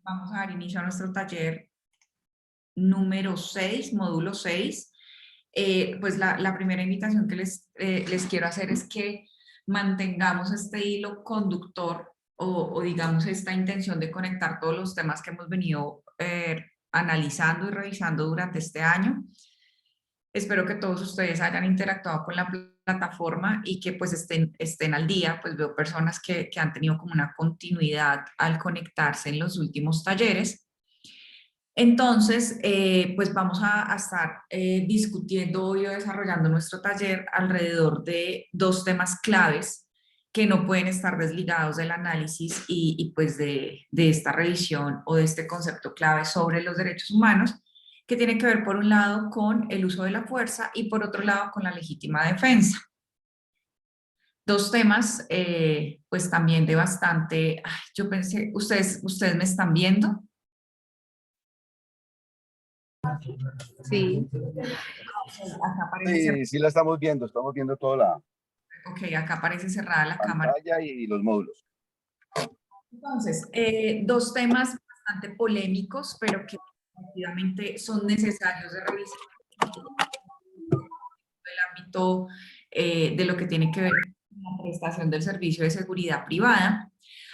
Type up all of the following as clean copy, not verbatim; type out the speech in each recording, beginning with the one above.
Vamos a dar inicio a nuestro taller número 6, módulo 6. Pues la primera invitación que les quiero hacer es que mantengamos este hilo conductor o digamos esta intención de conectar todos los temas que hemos venido analizando y revisando durante este año. Espero que todos ustedes hayan interactuado con la plataforma y que pues estén al día. Pues veo personas que han tenido como una continuidad al conectarse en los últimos talleres. Entonces, pues vamos a estar discutiendo hoy o desarrollando nuestro taller alrededor de dos temas claves que no pueden estar desligados del análisis y pues de esta revisión o de este concepto clave sobre los derechos humanos, que tiene que ver por un lado con el uso de la fuerza y por otro lado con la legítima defensa. Dos temas pues también de bastante, yo pensé, ¿ustedes me están viendo? Sí. Acá aparece Sí, sí la estamos viendo toda la ok, acá aparece cerrada la cámara. pantalla y los módulos. Entonces, dos temas bastante polémicos, pero que efectivamente son necesarios de revisar en el ámbito de lo que tiene que ver con la prestación del servicio de seguridad privada.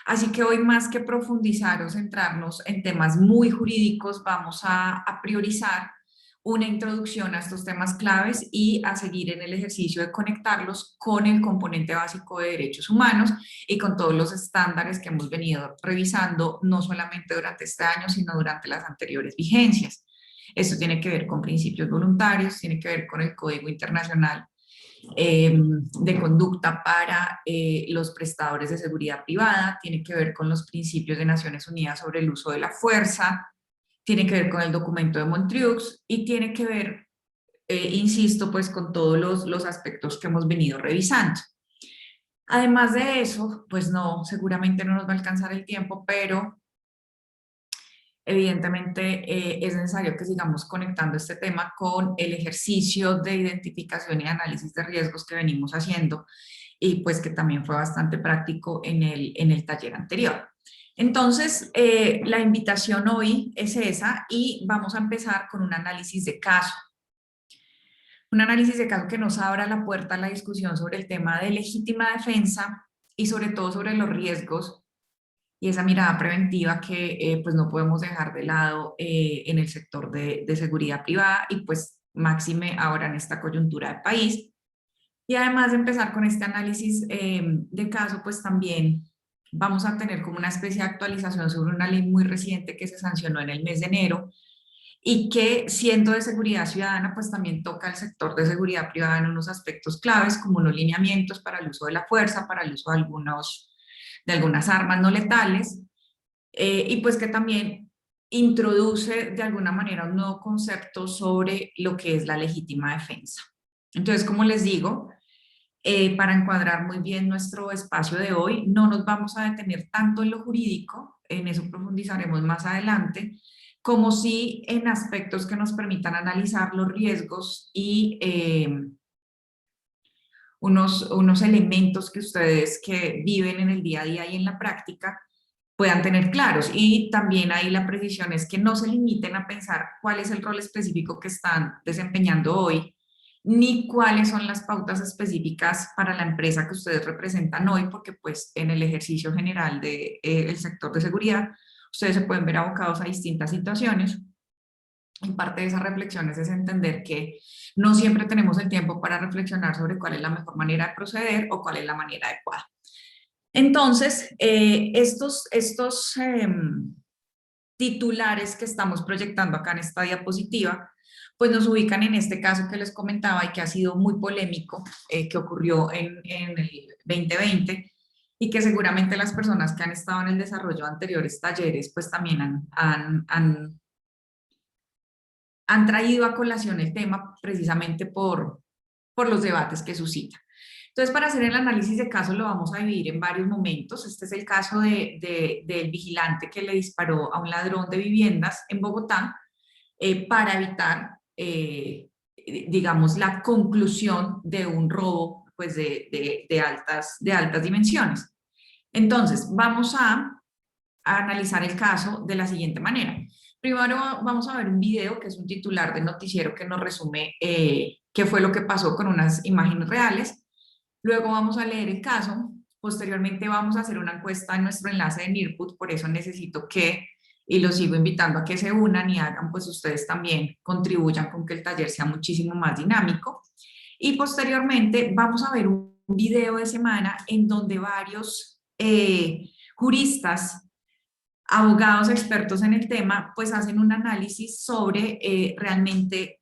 Así que hoy, más que profundizar o centrarnos en temas muy jurídicos, vamos a priorizar una introducción a estos temas claves y a seguir en el ejercicio de conectarlos con el componente básico de derechos humanos y con todos los estándares que hemos venido revisando, no solamente durante este año, sino durante las anteriores vigencias. Esto tiene que ver con principios voluntarios, tiene que ver con el Código Internacional de conducta para los prestadores de seguridad privada, tiene que ver con los principios de Naciones Unidas sobre el uso de la fuerza, tiene que ver con el documento de Montreux y tiene que ver, insisto, pues con todos los aspectos que hemos venido revisando. Además de eso, pues no, seguramente no nos va a alcanzar el tiempo, pero evidentemente es necesario que sigamos conectando este tema con el ejercicio de identificación y análisis de riesgos que venimos haciendo y pues que también fue bastante práctico en el taller anterior. Entonces, la invitación hoy es esa y vamos a empezar con un análisis de caso. Un análisis de caso que nos abra la puerta a la discusión sobre el tema de legítima defensa y sobre todo sobre los riesgos y esa mirada preventiva que pues no podemos dejar de lado en el sector de seguridad privada y pues máxime ahora en esta coyuntura de país. Y además de empezar con este análisis de caso, pues también vamos a tener como una especie de actualización sobre una ley muy reciente que se sancionó en el mes de enero y que siendo de seguridad ciudadana, pues también toca el sector de seguridad privada en unos aspectos claves como unos lineamientos para el uso de la fuerza, para el uso de algunas armas no letales, y pues que también introduce de alguna manera un nuevo concepto sobre lo que es la legítima defensa. Entonces, como les digo, para encuadrar muy bien nuestro espacio de hoy, no nos vamos a detener tanto en lo jurídico, en eso profundizaremos más adelante, como sí en aspectos que nos permitan analizar los riesgos y unos elementos que ustedes que viven en el día a día y en la práctica puedan tener claros. Y también ahí la precisión es que no se limiten a pensar cuál es el rol específico que están desempeñando hoy, ni cuáles son las pautas específicas para la empresa que ustedes representan hoy, porque pues en el ejercicio general del sector de seguridad, ustedes se pueden ver abocados a distintas situaciones. Y parte de esas reflexiones es entender que no siempre tenemos el tiempo para reflexionar sobre cuál es la mejor manera de proceder o cuál es la manera adecuada. Entonces, estos titulares que estamos proyectando acá en esta diapositiva, pues nos ubican en este caso que les comentaba y que ha sido muy polémico, que ocurrió en el 2020 y que seguramente las personas que han estado en el desarrollo de anteriores talleres, pues también han traído a colación el tema precisamente por los debates que suscita. Entonces, para hacer el análisis de caso lo vamos a dividir en varios momentos. Este es el caso del vigilante que le disparó a un ladrón de viviendas en Bogotá para evitar, digamos, la conclusión de un robo pues, de altas dimensiones. Entonces, vamos a a analizar el caso de la siguiente manera. Primero vamos a ver un video que es un titular del noticiero que nos resume qué fue lo que pasó con unas imágenes reales. Luego vamos a leer el caso. Posteriormente vamos a hacer una encuesta en nuestro enlace de NIRPUT, por eso necesito que, y los sigo invitando a que se unan y hagan, pues ustedes también contribuyan con que el taller sea muchísimo más dinámico. Y posteriormente vamos a ver un video de semana en donde varios juristas, abogados expertos en el tema, pues hacen un análisis sobre realmente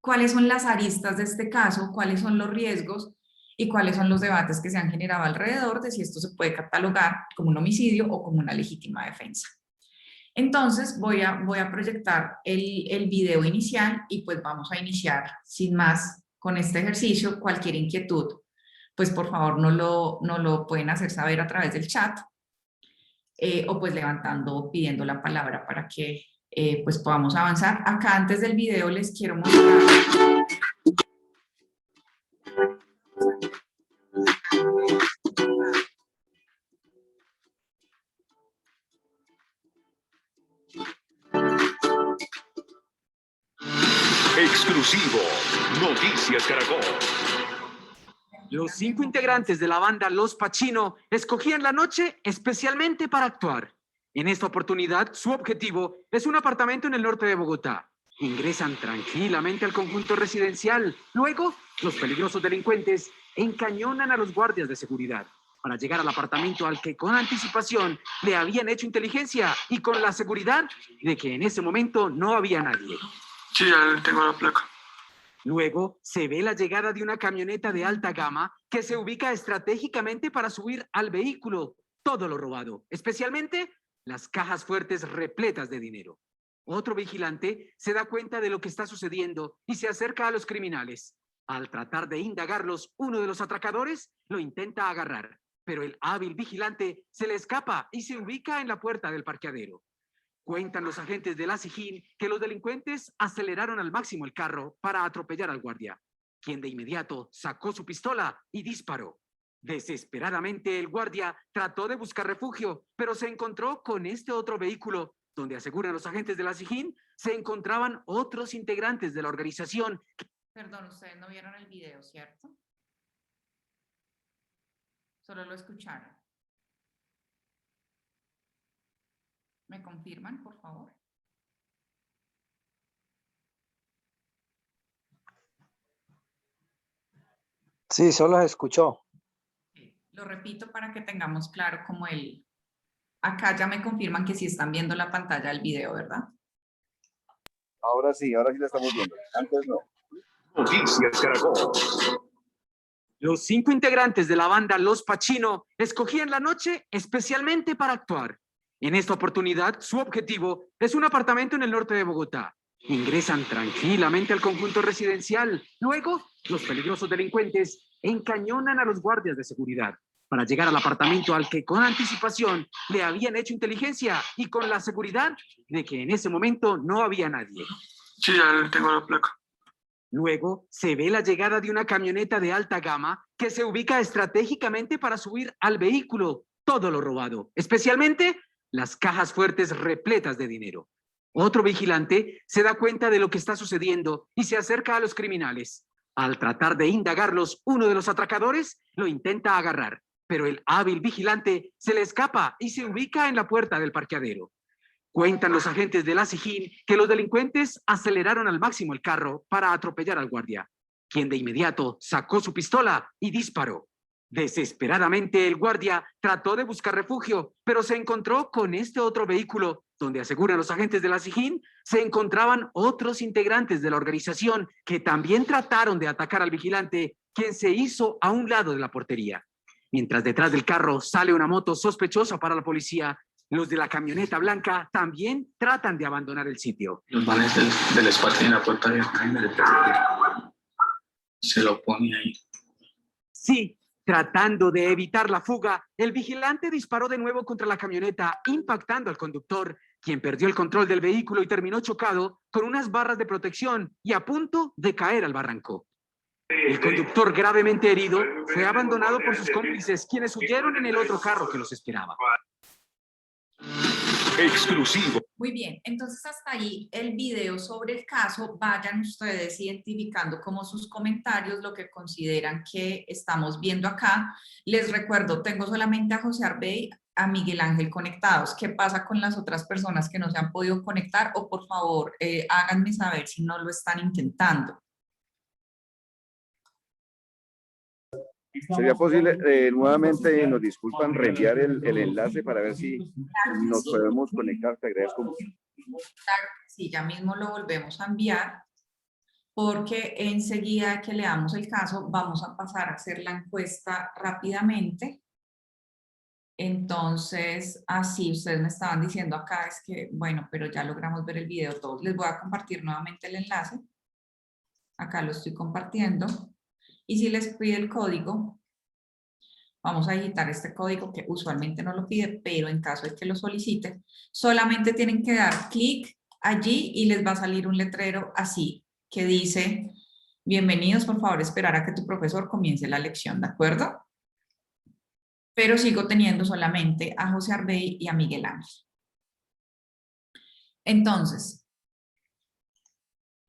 cuáles son las aristas de este caso, cuáles son los riesgos y cuáles son los debates que se han generado alrededor de si esto se puede catalogar como un homicidio o como una legítima defensa. Entonces voy a proyectar el video inicial y pues vamos a iniciar sin más con este ejercicio. Cualquier inquietud, pues por favor no lo pueden hacer saber a través del chat o pues levantando, pidiendo la palabra para que pues podamos avanzar. Acá antes del video les quiero mostrar. Exclusivo, Noticias Caracol. Los 5 integrantes de la banda Los Pacino escogían la noche especialmente para actuar. En esta oportunidad, su objetivo es un apartamento en el norte de Bogotá. Ingresan tranquilamente al conjunto residencial. Luego, los peligrosos delincuentes encañonan a los guardias de seguridad para llegar al apartamento al que con anticipación le habían hecho inteligencia y con la seguridad de que en ese momento no había nadie. Sí, ya tengo la placa. Luego se ve la llegada de una camioneta de alta gama que se ubica estratégicamente para subir al vehículo todo lo robado, especialmente las cajas fuertes repletas de dinero. Otro vigilante se da cuenta de lo que está sucediendo y se acerca a los criminales. Al tratar de indagarlos, uno de los atracadores lo intenta agarrar, pero el hábil vigilante se le escapa y se ubica en la puerta del parqueadero. Cuentan los agentes de la SIJIN que los delincuentes aceleraron al máximo el carro para atropellar al guardia, quien de inmediato sacó su pistola y disparó. Desesperadamente el guardia trató de buscar refugio, pero se encontró con este otro vehículo, donde aseguran los agentes de la SIJIN se encontraban otros integrantes de la organización. Perdón, ustedes no vieron el video, ¿cierto? Solo lo escucharon. ¿Me confirman, por favor? Sí, solo se escuchó. Lo repito para que tengamos claro como el... Acá ya me confirman que sí están viendo la pantalla del video, ¿verdad? Ahora sí la estamos viendo. Antes no. Noticias Caracol. Los 5 integrantes de la banda Los Pacino escogían la noche especialmente para actuar. En esta oportunidad, su objetivo es un apartamento en el norte de Bogotá. Ingresan tranquilamente al conjunto residencial. Luego, los peligrosos delincuentes encañonan a los guardias de seguridad para llegar al apartamento al que con anticipación le habían hecho inteligencia y con la seguridad de que en ese momento no había nadie. Sí, ya tengo la placa. Luego se ve la llegada de una camioneta de alta gama que se ubica estratégicamente para subir al vehículo todo lo robado, especialmente las cajas fuertes repletas de dinero. Otro vigilante se da cuenta de lo que está sucediendo y se acerca a los criminales. Al tratar de indagarlos, uno de los atracadores lo intenta agarrar, pero el hábil vigilante se le escapa y se ubica en la puerta del parqueadero. Cuentan los agentes de la SIJIN que los delincuentes aceleraron al máximo el carro para atropellar al guardia, quien de inmediato sacó su pistola y disparó. Desesperadamente el guardia trató de buscar refugio, pero se encontró con este otro vehículo, donde aseguran los agentes de la SIJIN se encontraban otros integrantes de la organización que también trataron de atacar al vigilante, quien se hizo a un lado de la portería. Mientras detrás del carro sale una moto sospechosa para la policía, los de la camioneta blanca también tratan de abandonar el sitio. Los manes del squad tienen la puerta abierta. Se lo pone ahí. Sí, tratando de evitar la fuga, el vigilante disparó de nuevo contra la camioneta, impactando al conductor, quien perdió el control del vehículo y terminó chocado con unas barras de protección y a punto de caer al barranco. El conductor, gravemente herido, fue abandonado por sus cómplices, quienes huyeron en el otro carro que los esperaba. Exclusivo. Muy bien, entonces hasta ahí el video sobre el caso. Vayan ustedes identificando como sus comentarios lo que consideran que estamos viendo acá. Les recuerdo, tengo solamente a José Arbey, a Miguel Ángel conectados. ¿Qué pasa con las otras personas que no se han podido conectar? O por favor, háganme saber si no lo están intentando. ¿Sería posible, nuevamente nos disculpan, reenviar el enlace para ver si nos podemos conectar? Te agradezco mucho. Claro, sí, ya mismo lo volvemos a enviar, porque enseguida que leamos el caso vamos a pasar a hacer la encuesta rápidamente. Entonces, así ustedes me estaban diciendo acá, es que, bueno, pero ya logramos ver el video todos. Les voy a compartir nuevamente el enlace. Acá lo estoy compartiendo. Y si les pide el código, vamos a digitar este código que usualmente no lo pide, pero en caso de que lo soliciten, solamente tienen que dar clic allí y les va a salir un letrero así, que dice, bienvenidos, por favor, esperar a que tu profesor comience la lección, ¿de acuerdo? Pero sigo teniendo solamente a José Arbey y a Miguel Ángel. Entonces,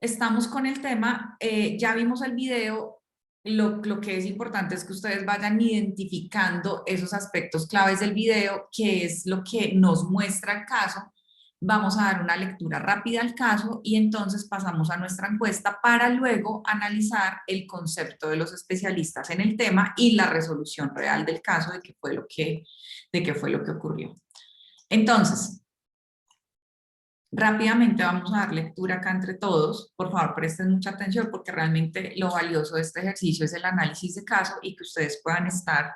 estamos con el tema, ya vimos el video. Lo que es importante es que ustedes vayan identificando esos aspectos claves del video, que es lo que nos muestra el caso. Vamos a dar una lectura rápida al caso y entonces pasamos a nuestra encuesta para luego analizar el concepto de los especialistas en el tema y la resolución real del caso de qué fue lo que ocurrió. Entonces, rápidamente vamos a dar lectura acá entre todos. Por favor, presten mucha atención porque realmente lo valioso de este ejercicio es el análisis de caso y que ustedes puedan estar,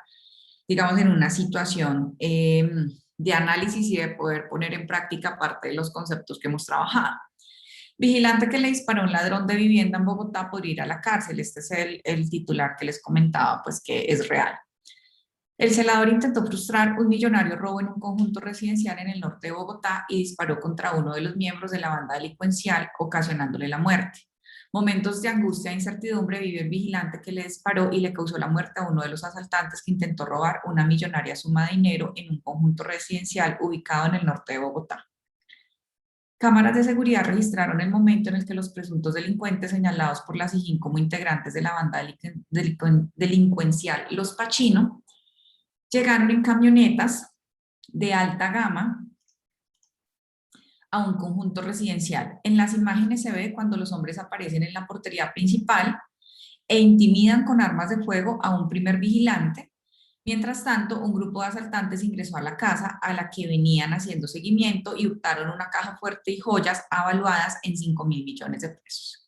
digamos, en una situación de análisis y de poder poner en práctica parte de los conceptos que hemos trabajado. Vigilante que le disparó a un ladrón de vivienda en Bogotá por ir a la cárcel. Este es el titular que les comentaba, pues que es real. El celador intentó frustrar un millonario robo en un conjunto residencial en el norte de Bogotá y disparó contra uno de los miembros de la banda delincuencial, ocasionándole la muerte. Momentos de angustia e incertidumbre vivió el vigilante que le disparó y le causó la muerte a uno de los asaltantes que intentó robar una millonaria suma de dinero en un conjunto residencial ubicado en el norte de Bogotá. Cámaras de seguridad registraron el momento en el que los presuntos delincuentes señalados por la SIJIN como integrantes de la banda delincuencial Los Pachino llegaron en camionetas de alta gama a un conjunto residencial. En las imágenes se ve cuando los hombres aparecen en la portería principal e intimidan con armas de fuego a un primer vigilante. Mientras tanto, un grupo de asaltantes ingresó a la casa a la que venían haciendo seguimiento y hurtaron una caja fuerte y joyas avaluadas en 5.000 millones de pesos.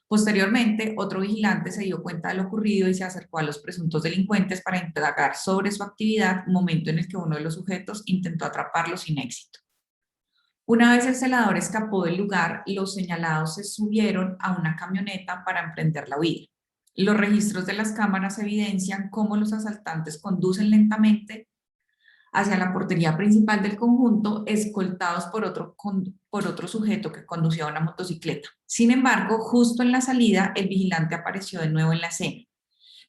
Posteriormente, otro vigilante se dio cuenta de lo ocurrido y se acercó a los presuntos delincuentes para indagar sobre su actividad, momento en el que uno de los sujetos intentó atraparlo sin éxito. Una vez el celador escapó del lugar, los señalados se subieron a una camioneta para emprender la huida. Los registros de las cámaras evidencian cómo los asaltantes conducen lentamente hacia la portería principal del conjunto, escoltados por otro sujeto que conducía una motocicleta. Sin embargo, justo en la salida, el vigilante apareció de nuevo en la escena.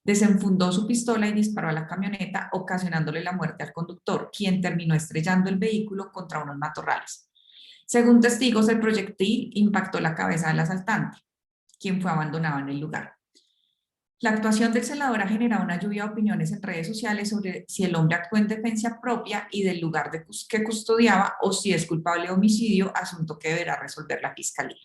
Desenfundó su pistola y disparó a la camioneta, ocasionándole la muerte al conductor, quien terminó estrellando el vehículo contra unos matorrales. Según testigos, el proyectil impactó la cabeza del asaltante, quien fue abandonado en el lugar. La actuación del celador ha generado una lluvia de opiniones en redes sociales sobre si el hombre actuó en defensa propia y del lugar que custodiaba o si es culpable de homicidio, asunto que deberá resolver la fiscalía.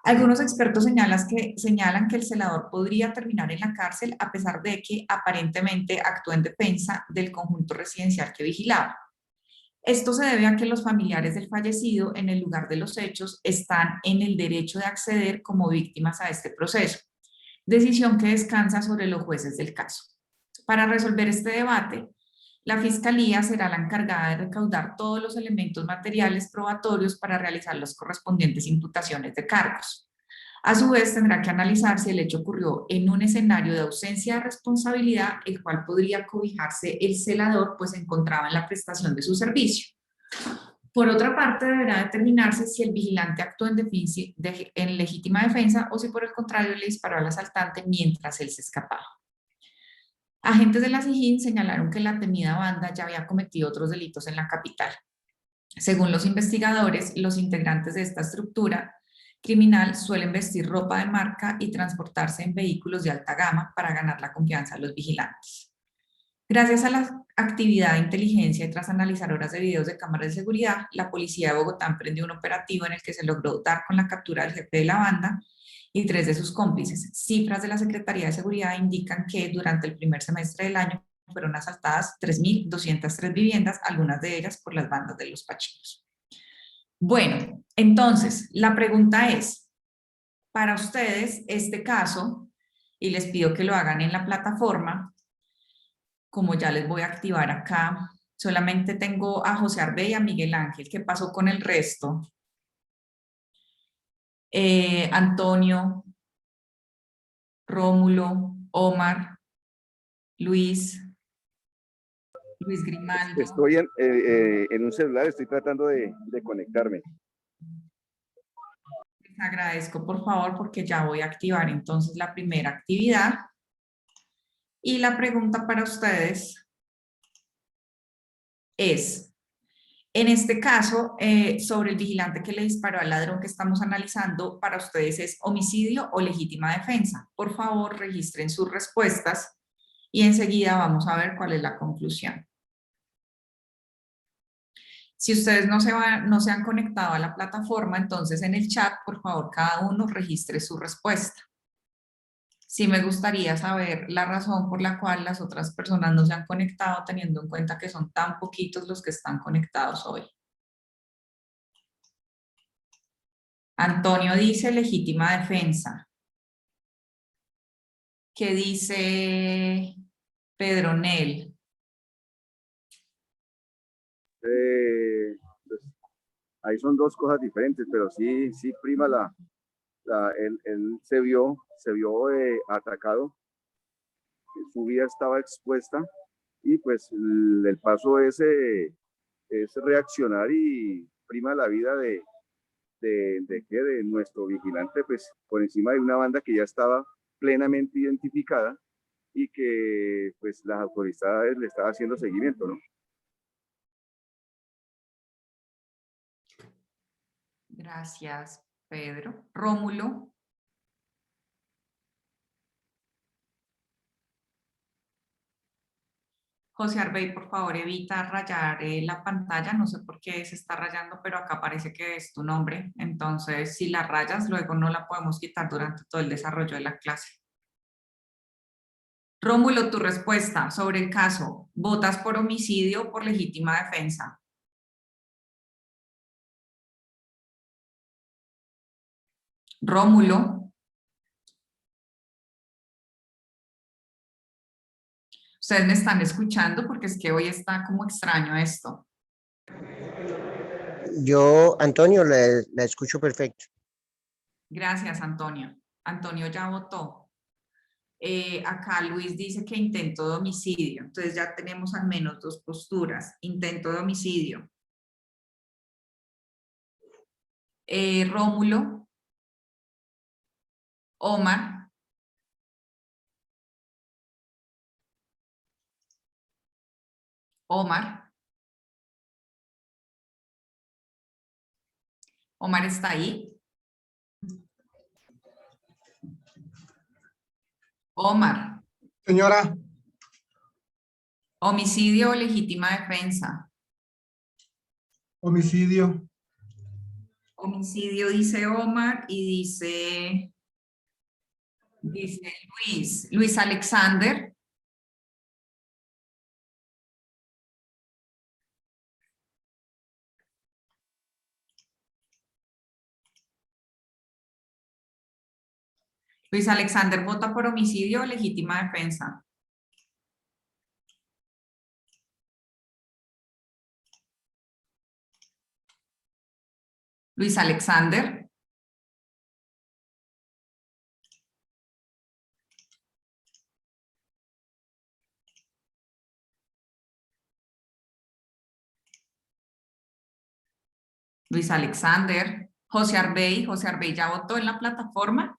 Algunos expertos señalan que el celador podría terminar en la cárcel a pesar de que aparentemente actuó en defensa del conjunto residencial que vigilaba. Esto se debe a que los familiares del fallecido en el lugar de los hechos están en el derecho de acceder como víctimas a este proceso, decisión que descansa sobre los jueces del caso. Para resolver este debate, la Fiscalía será la encargada de recaudar todos los elementos materiales probatorios para realizar las correspondientes imputaciones de cargos. A su vez, tendrá que analizar si el hecho ocurrió en un escenario de ausencia de responsabilidad, el cual podría cobijarse el celador, pues se encontraba en la prestación de su servicio. Por otra parte, deberá determinarse si el vigilante actuó en legítima defensa o si por el contrario le disparó al asaltante mientras él se escapaba. Agentes de la SIJIN señalaron que la temida banda ya había cometido otros delitos en la capital. Según los investigadores, los integrantes de esta estructura criminal suelen vestir ropa de marca y transportarse en vehículos de alta gama para ganar la confianza de los vigilantes. Gracias a la actividad de inteligencia y tras analizar horas de videos de cámaras de seguridad, la policía de Bogotá emprendió un operativo en el que se logró dar con la captura del jefe de la banda y 3 de sus cómplices. Cifras de la Secretaría de Seguridad indican que durante el primer semestre del año fueron asaltadas 3.203 viviendas, algunas de ellas por las bandas de los pachitos. Bueno, entonces, la pregunta es, para ustedes, este caso, y les pido que lo hagan en la plataforma, como ya les voy a activar acá, solamente tengo a José Arbey y a Miguel Ángel. ¿Qué pasó con el resto? Antonio, Rómulo, Omar, Luis Grimaldo. Estoy en un celular, estoy tratando de conectarme. Les agradezco por favor porque ya voy a activar entonces la primera actividad. Y la pregunta para ustedes es, en este caso, sobre el vigilante que le disparó al ladrón que estamos analizando, para ustedes es homicidio o legítima defensa. Por favor, registren sus respuestas y enseguida vamos a ver cuál es la conclusión. Si ustedes no se han conectado a la plataforma, entonces en el chat, por favor, cada uno registre su respuesta. Sí me gustaría saber la razón por la cual las otras personas no se han conectado, teniendo en cuenta que son tan poquitos los que están conectados hoy. Antonio dice legítima defensa. ¿Qué dice Pedronel? Pues, ahí son dos cosas diferentes, pero sí prima él se vio atacado, su vida estaba expuesta y pues el paso es reaccionar y prima la vida de nuestro vigilante, pues por encima de una banda que ya estaba plenamente identificada y que pues las autoridades le estaban haciendo seguimiento, ¿no? Gracias, Pedro. Rómulo. José Arbey, por favor, evita rayar la pantalla. No sé por qué se está rayando, pero acá parece que es tu nombre. Entonces, si la rayas, luego no la podemos quitar durante todo el desarrollo de la clase. Rómulo, tu respuesta sobre el caso. ¿Votas por homicidio o por legítima defensa? Rómulo. Ustedes me están escuchando porque es que hoy está como extraño esto. Yo, Antonio, la escucho perfecto. Gracias, Antonio. Antonio ya votó. Acá Luis dice que intento de homicidio. Entonces ya tenemos al menos dos posturas. Intento de homicidio. Rómulo. Omar. Omar. Omar está ahí. Omar. Señora, Homicidio o legítima defensa. homicidio. Homicidio dice Omar y dice Luis. Luis Alexander. Luis Alexander vota por homicidio o legítima defensa. Luis Alexander. Luis Alexander. José Arbey. José Arbey ya votó en la plataforma.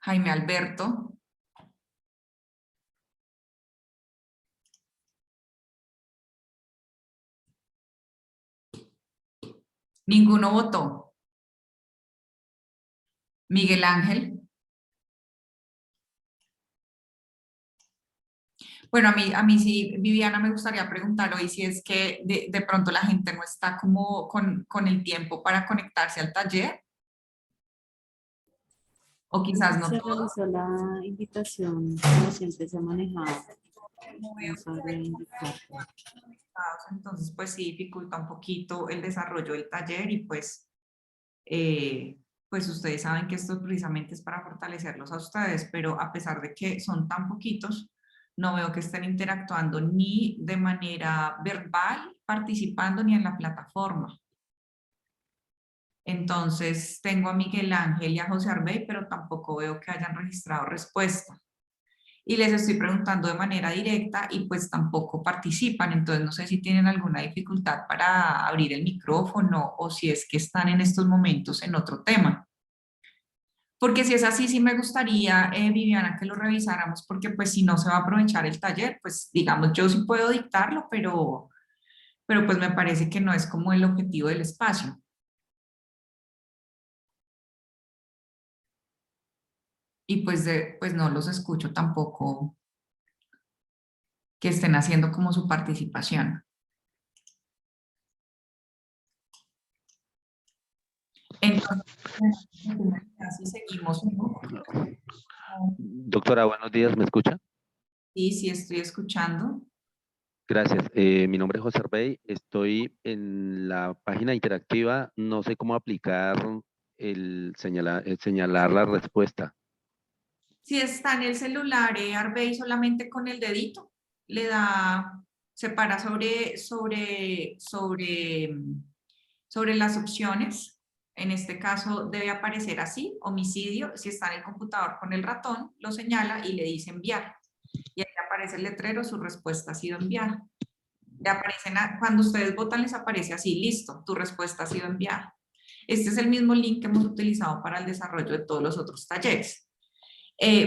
Jaime Alberto. Ninguno votó. Miguel Ángel. Bueno, a mí sí, Viviana, me gustaría preguntar hoy si es que de pronto la gente no está como con el tiempo para conectarse al taller, o quizás no Se todos. realizó la invitación, como siempre se ha manejado. No veo Vamos a reindicar. entonces pues sí dificulta un poquito el desarrollo del taller y pues ustedes saben que esto precisamente es para fortalecerlos a ustedes, pero a pesar de que son tan poquitos, no veo que estén interactuando ni de manera verbal, participando, ni en la plataforma. Entonces tengo a Miguel Ángel y a José Arbey, pero tampoco veo que hayan registrado respuesta. Y les estoy preguntando de manera directa y pues tampoco participan, entonces no sé si tienen alguna dificultad para abrir el micrófono o si es que están en estos momentos en otro tema. Porque si es así, sí me gustaría, Viviana, que lo revisáramos, porque pues si no se va a aprovechar el taller, pues digamos, yo sí puedo dictarlo, pero pues me parece que no es como el objetivo del espacio. Y pues, pues no los escucho tampoco que estén haciendo como su participación. Entonces, así seguimos. Doctora, buenos días, ¿me escucha? Sí, sí, estoy escuchando. Gracias. Mi nombre es José Arbey, estoy en la página interactiva, no sé cómo aplicar el señalar la respuesta. Si está en el celular, Arbey, solamente con el dedito, le da, se para sobre las opciones. En este caso debe aparecer así, homicidio. Si está en el computador con el ratón, lo señala y le dice enviar. Y ahí aparece el letrero, su respuesta ha sido enviada. Le aparecen, cuando ustedes votan les aparece así, listo, tu respuesta ha sido enviada. Este es el mismo link que hemos utilizado para el desarrollo de todos los otros talleres.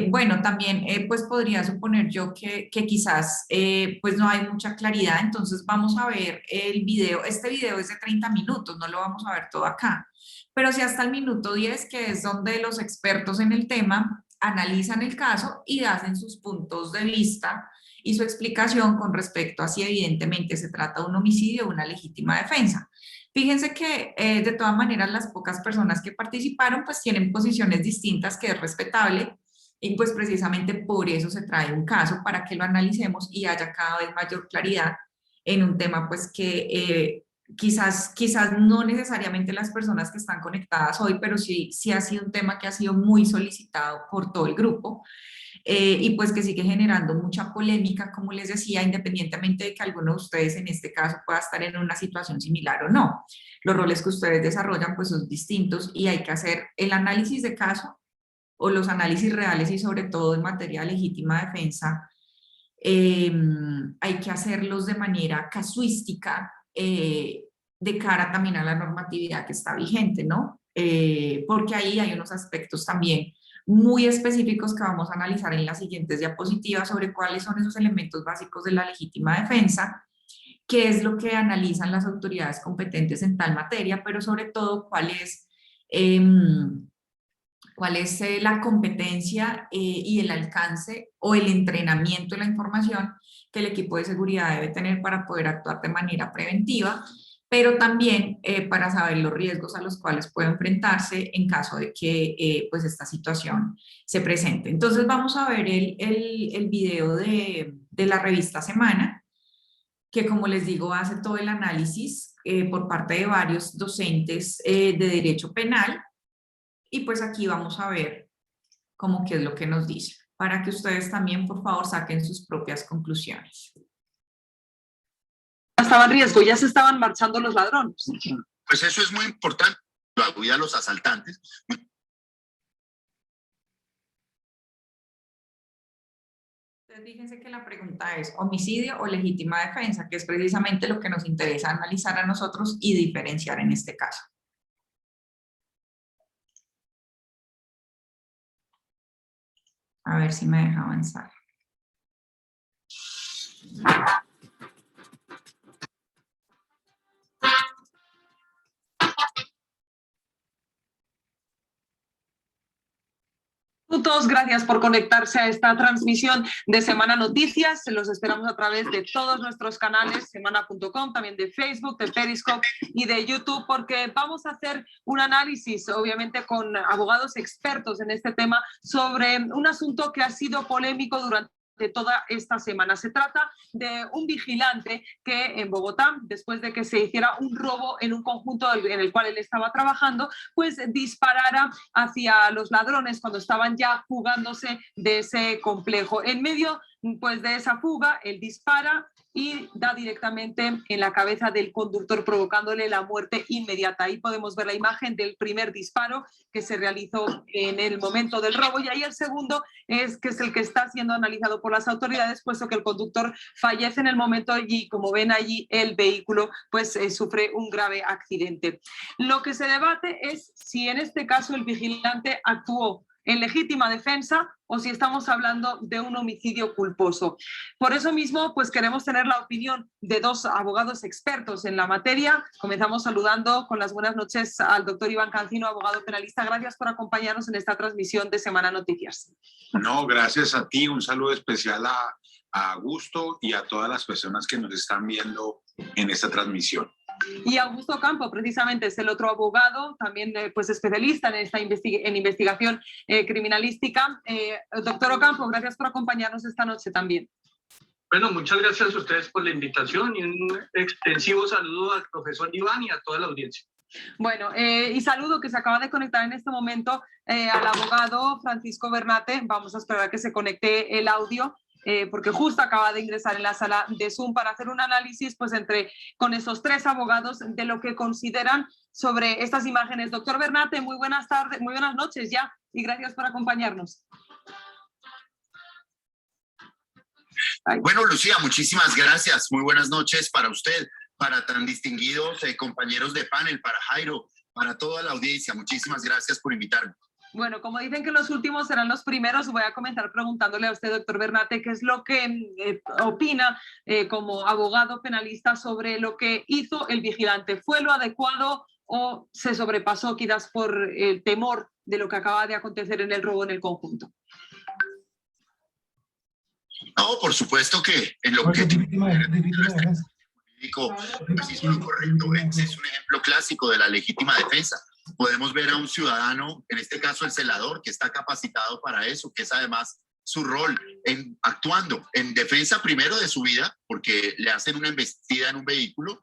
Bueno, también pues podría suponer yo que quizás pues no hay mucha claridad, entonces vamos a ver el video. Este video es de 30 minutos, no lo vamos a ver todo acá, pero sí hasta el minuto 10, que es donde los expertos en el tema analizan el caso y hacen sus puntos de vista y su explicación con respecto a si evidentemente se trata de un homicidio o una legítima defensa. Fíjense que de todas maneras las pocas personas que participaron pues tienen posiciones distintas, que es respetable. Y pues precisamente por eso se trae un caso, para que lo analicemos y haya cada vez mayor claridad en un tema pues que quizás no necesariamente las personas que están conectadas hoy, pero sí ha sido un tema que ha sido muy solicitado por todo el grupo. Y pues que sigue generando mucha polémica, como les decía, independientemente de que alguno de ustedes en este caso pueda estar en una situación similar o no. Los roles que ustedes desarrollan pues son distintos y hay que hacer el análisis de caso o los análisis reales y sobre todo en materia de legítima defensa, hay que hacerlos de manera casuística de cara también a la normatividad que está vigente, ¿no? Porque ahí hay unos aspectos también muy específicos que vamos a analizar en las siguientes diapositivas sobre cuáles son esos elementos básicos de la legítima defensa, qué es lo que analizan las autoridades competentes en tal materia, pero sobre todo cuál es la competencia y el alcance o el entrenamiento de la información que el equipo de seguridad debe tener para poder actuar de manera preventiva, pero también para saber los riesgos a los cuales puede enfrentarse en caso de que pues esta situación se presente. Entonces vamos a ver el video de la revista Semana, que como les digo hace todo el análisis por parte de varios docentes de derecho penal. Y pues aquí vamos a ver cómo qué es lo que nos dice, para que ustedes también, por favor, saquen sus propias conclusiones. Estaba en riesgo, ya se estaban marchando los ladrones. Pues eso es muy importante, ayuda a los asaltantes. Entonces, fíjense que la pregunta es homicidio o legítima defensa, que es precisamente lo que nos interesa analizar a nosotros y diferenciar en este caso. A ver si me deja avanzar. minutos. Gracias por conectarse a esta transmisión de Semana Noticias. Los esperamos a través de todos nuestros canales, semana.com, también de Facebook, de Periscope y de YouTube, porque vamos a hacer un análisis, obviamente con abogados expertos en este tema, sobre un asunto que ha sido polémico durante toda esta semana. Se trata de un vigilante que en Bogotá, después de que se hiciera un robo en un conjunto en el cual él estaba trabajando, pues disparara hacia los ladrones cuando estaban ya fugándose de ese complejo. En medio pues de esa fuga, él dispara y da directamente en la cabeza del conductor, provocándole la muerte inmediata. Ahí podemos ver la imagen del primer disparo que se realizó en el momento del robo, y ahí el segundo es el que está siendo analizado por las autoridades, puesto que el conductor fallece en el momento y, como ven allí, el vehículo pues sufre un grave accidente. Lo que se debate es si en este caso el vigilante actuó en legítima defensa o si estamos hablando de un homicidio culposo. Por eso mismo, pues queremos tener la opinión de dos abogados expertos en la materia. Comenzamos saludando con las buenas noches al doctor Iván Cancino, abogado penalista. Gracias por acompañarnos en esta transmisión de Semana Noticias. No, gracias a ti. Un saludo especial a Augusto y a todas las personas que nos están viendo en esta transmisión. Y Augusto Campo, precisamente, es el otro abogado, también pues especialista en esta investigación criminalística. Doctor Ocampo, gracias por acompañarnos esta noche también. Bueno, muchas gracias a ustedes por la invitación y un extensivo saludo al profesor Iván y a toda la audiencia. Bueno, y saludo que se acaba de conectar en este momento al abogado Francisco Bernate. Vamos a esperar a que se conecte el audio, porque justo acaba de ingresar en la sala de Zoom para hacer un análisis pues con esos tres abogados de lo que consideran sobre estas imágenes. Doctor Bernate, muy buenas tardes, muy buenas noches ya, y gracias por acompañarnos. Bueno, Lucía, muchísimas gracias. Muy buenas noches para usted, para tan distinguidos compañeros de panel, para Jairo, para toda la audiencia. Muchísimas gracias por invitarme. Bueno, como dicen que los últimos serán los primeros, voy a comenzar preguntándole a usted, doctor Bernate, qué es lo que opina como abogado penalista sobre lo que hizo el vigilante. ¿Fue lo adecuado o se sobrepasó quizás por el temor de lo que acaba de acontecer en el robo en el conjunto? No, por supuesto que en lo que pues hizo lo correcto. Es un ejemplo clásico de la legítima defensa. Podemos ver a un ciudadano, en este caso el celador, que está capacitado para eso, que es además su rol actuando en defensa primero de su vida, porque le hacen una embestida en un vehículo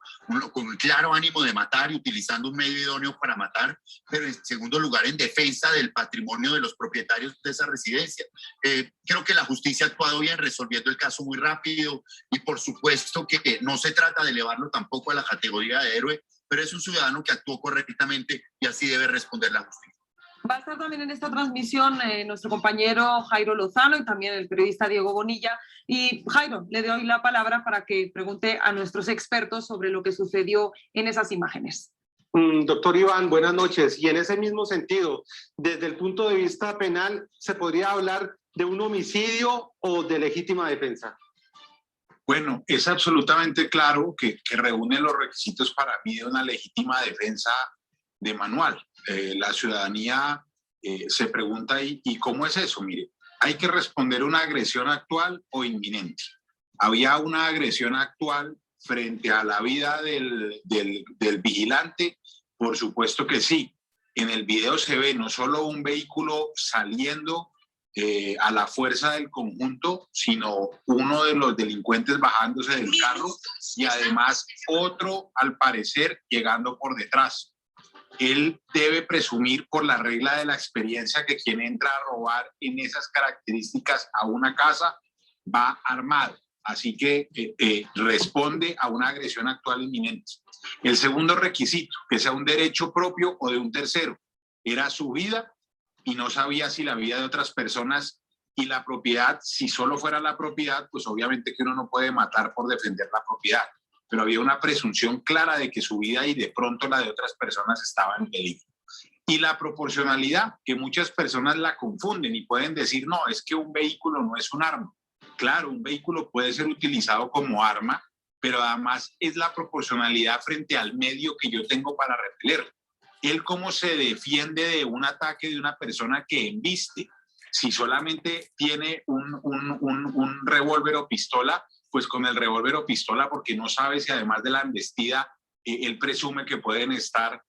con un claro ánimo de matar y utilizando un medio idóneo para matar, pero en segundo lugar en defensa del patrimonio de los propietarios de esa residencia. Creo que la justicia ha actuado bien, resolviendo el caso muy rápido, y por supuesto que no se trata de elevarlo tampoco a la categoría de héroe, pero es un ciudadano que actuó correctamente y así debe responder la justicia. Va a estar también en esta transmisión nuestro compañero Jairo Lozano y también el periodista Diego Bonilla. Y Jairo, le doy la palabra para que pregunte a nuestros expertos sobre lo que sucedió en esas imágenes. Doctor Iván, buenas noches. Y en ese mismo sentido, desde el punto de vista penal, ¿se podría hablar de un homicidio o de legítima defensa? Bueno, es absolutamente claro que reúne los requisitos para mí de una legítima defensa de manual. La ciudadanía se pregunta, ¿y cómo es eso? Mire, hay que responder una agresión actual o inminente. ¿Había una agresión actual frente a la vida del vigilante? Por supuesto que sí. En el video se ve no solo un vehículo saliendo a la fuerza del conjunto, sino uno de los delincuentes bajándose del carro y además otro, al parecer, llegando por detrás. Él debe presumir por la regla de la experiencia que quien entra a robar en esas características a una casa va armado. Así que responde a una agresión actual inminente. El segundo requisito, que sea un derecho propio o de un tercero, era su vida y no sabía si la vida de otras personas y la propiedad, si solo fuera la propiedad, pues obviamente que uno no puede matar por defender la propiedad. Pero había una presunción clara de que su vida y de pronto la de otras personas estaba en peligro. Y la proporcionalidad, que muchas personas la confunden y pueden decir, no, es que un vehículo no es un arma. Claro, un vehículo puede ser utilizado como arma, pero además es la proporcionalidad frente al medio que yo tengo para repelerlo. Él cómo se defiende de un ataque de una persona que embiste. Si solamente tiene un revólver o pistola, pues con el revólver o pistola, porque no sabe si además de la embestida, él presume que pueden estar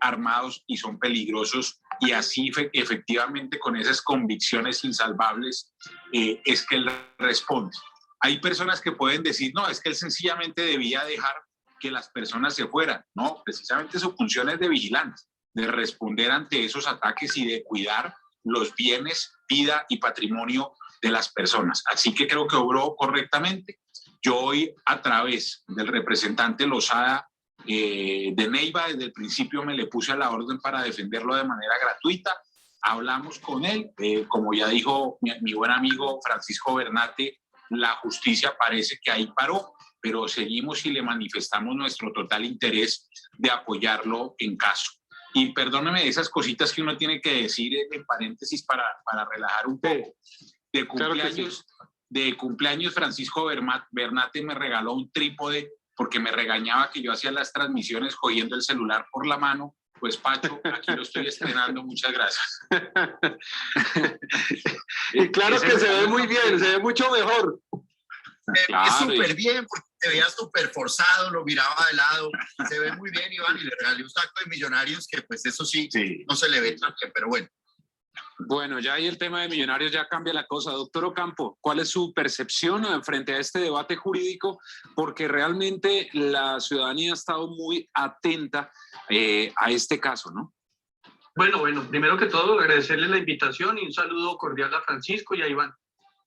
armados y son peligrosos, y así efectivamente con esas convicciones insalvables es que él responde. Hay personas que pueden decir, no, es que él sencillamente debía dejar que las personas se fueran. No, precisamente su función es de vigilante, de responder ante esos ataques y de cuidar los bienes, vida y patrimonio de las personas. Así que creo que obró correctamente. Yo hoy, a través del representante Lozada de Neiva, desde el principio me le puse a la orden para defenderlo de manera gratuita. Hablamos con él, como ya dijo mi buen amigo Francisco Bernate, la justicia parece que ahí paró, pero seguimos y le manifestamos nuestro total interés de apoyarlo en caso. Y perdóneme esas cositas que uno tiene que decir en paréntesis para relajar un poco. De cumpleaños, claro, de cumpleaños Francisco Bernate me regaló un trípode porque me regañaba que yo hacía las transmisiones cogiendo el celular por la mano. Pues Pacho, aquí lo estoy estrenando, muchas gracias. Y claro que se ve muy bien, se ve mucho mejor. Claro, es súper bien, porque te veía súper forzado, lo miraba de lado, se ve muy bien, Iván, y le regalé un saco de Millonarios que pues eso sí, no se le ve tan bien, pero bueno. Bueno, ya ahí el tema de Millonarios ya cambia la cosa. Doctor Ocampo, ¿cuál es su percepción frente a este debate jurídico? Porque realmente la ciudadanía ha estado muy atenta a este caso, ¿no? Bueno, primero que todo agradecerle la invitación y un saludo cordial a Francisco y a Iván.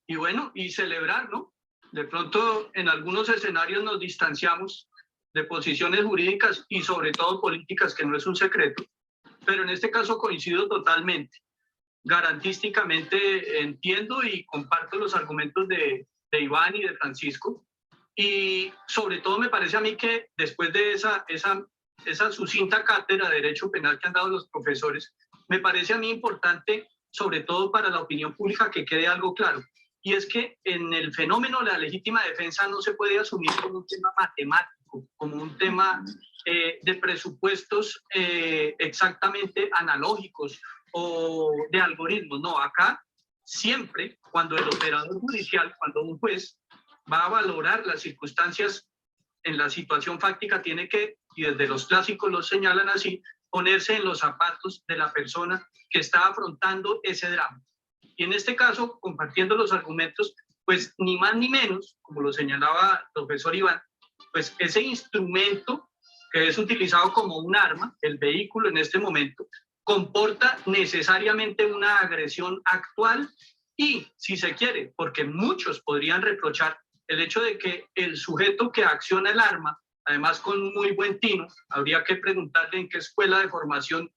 Y bueno, y celebrar, ¿no? De pronto en algunos escenarios nos distanciamos de posiciones jurídicas y sobre todo políticas, que no es un secreto, pero en este caso coincido totalmente. Garantísticamente entiendo y comparto los argumentos de Iván y de Francisco, y sobre todo me parece a mí que después de esa sucinta cátedra de Derecho Penal que han dado los profesores, me parece a mí importante, sobre todo para la opinión pública, que quede algo claro, y es que en el fenómeno de la legítima defensa no se puede asumir como un tema matemático, como un tema de presupuestos exactamente analógicos o de algoritmos. No, acá siempre cuando el operador judicial, cuando un juez va a valorar las circunstancias en la situación fáctica, tiene que, y desde los clásicos lo señalan así, ponerse en los zapatos de la persona que está afrontando ese drama. Y en este caso, compartiendo los argumentos, pues ni más ni menos, como lo señalaba el profesor Iván, pues ese instrumento que es utilizado como un arma, el vehículo en este momento, comporta necesariamente una agresión actual y, si se quiere, porque muchos podrían reprochar el hecho de que el sujeto que acciona el arma, además con un muy buen tino, habría que preguntarle en qué escuela de formación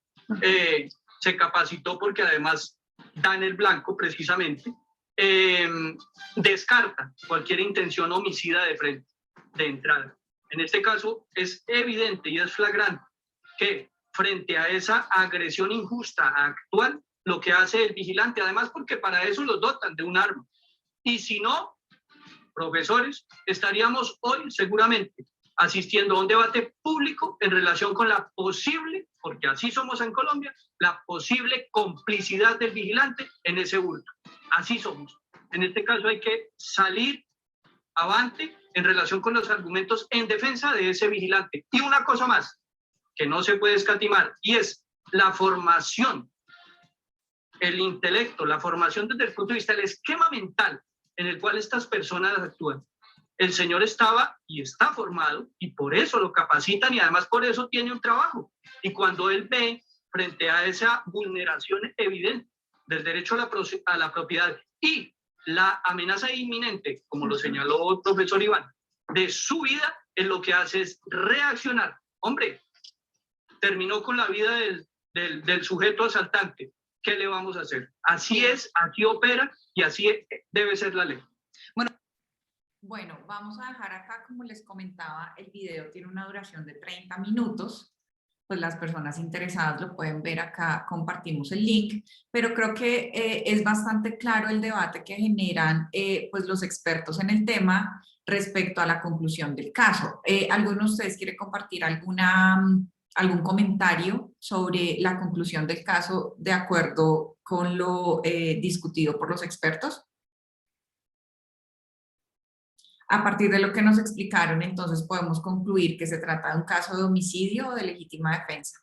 se capacitó, porque además da en el blanco precisamente, descarta cualquier intención homicida de frente, de entrada. En este caso es evidente y es flagrante que frente a esa agresión injusta actual, lo que hace el vigilante, además porque para eso los dotan de un arma, y si no, profesores, estaríamos hoy seguramente asistiendo a un debate público en relación con la posible, porque así somos en Colombia, la posible complicidad del vigilante en ese hurto. Así somos. En este caso hay que salir avante en relación con los argumentos en defensa de ese vigilante. Y una cosa más, que no se puede escatimar, y es la formación, el intelecto, la formación desde el punto de vista del esquema mental en el cual estas personas actúan. El señor estaba y está formado, y por eso lo capacitan, y además por eso tiene un trabajo. Y cuando él ve frente a esa vulneración evidente del derecho a la propiedad y la amenaza inminente, como lo señaló el profesor Iván, de su vida, él lo que hace es reaccionar. Hombre, terminó con la vida del sujeto asaltante. ¿Qué le vamos a hacer? Así es, aquí opera y así debe ser la ley. Bueno, vamos a dejar acá, como les comentaba, el video tiene una duración de 30 minutos. Pues las personas interesadas lo pueden ver acá, compartimos el link, pero creo que es bastante claro el debate que generan pues los expertos en el tema respecto a la conclusión del caso. ¿Alguno de ustedes quiere compartir alguna algún comentario sobre la conclusión del caso de acuerdo con lo discutido por los expertos? A partir de lo que nos explicaron, entonces podemos concluir que se trata de un caso de homicidio o de legítima defensa.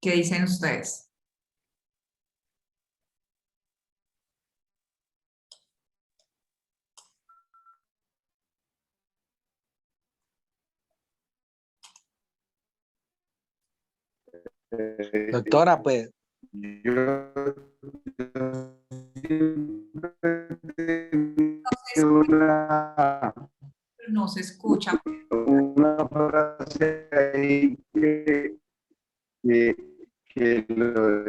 ¿Qué dicen ustedes? Doctora, pues. No se escucha. Una frase ahí que lo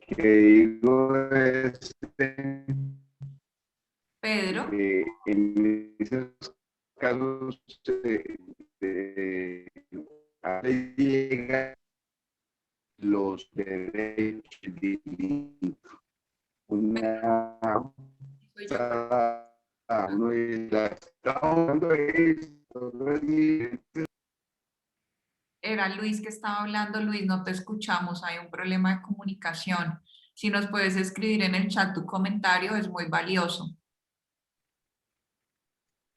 que digo es Pedro. En esos casos llegan los derechos de una Era Luis que estaba hablando. Luis, no te escuchamos, hay un problema de comunicación. Si nos puedes escribir en el chat tu comentario, es muy valioso.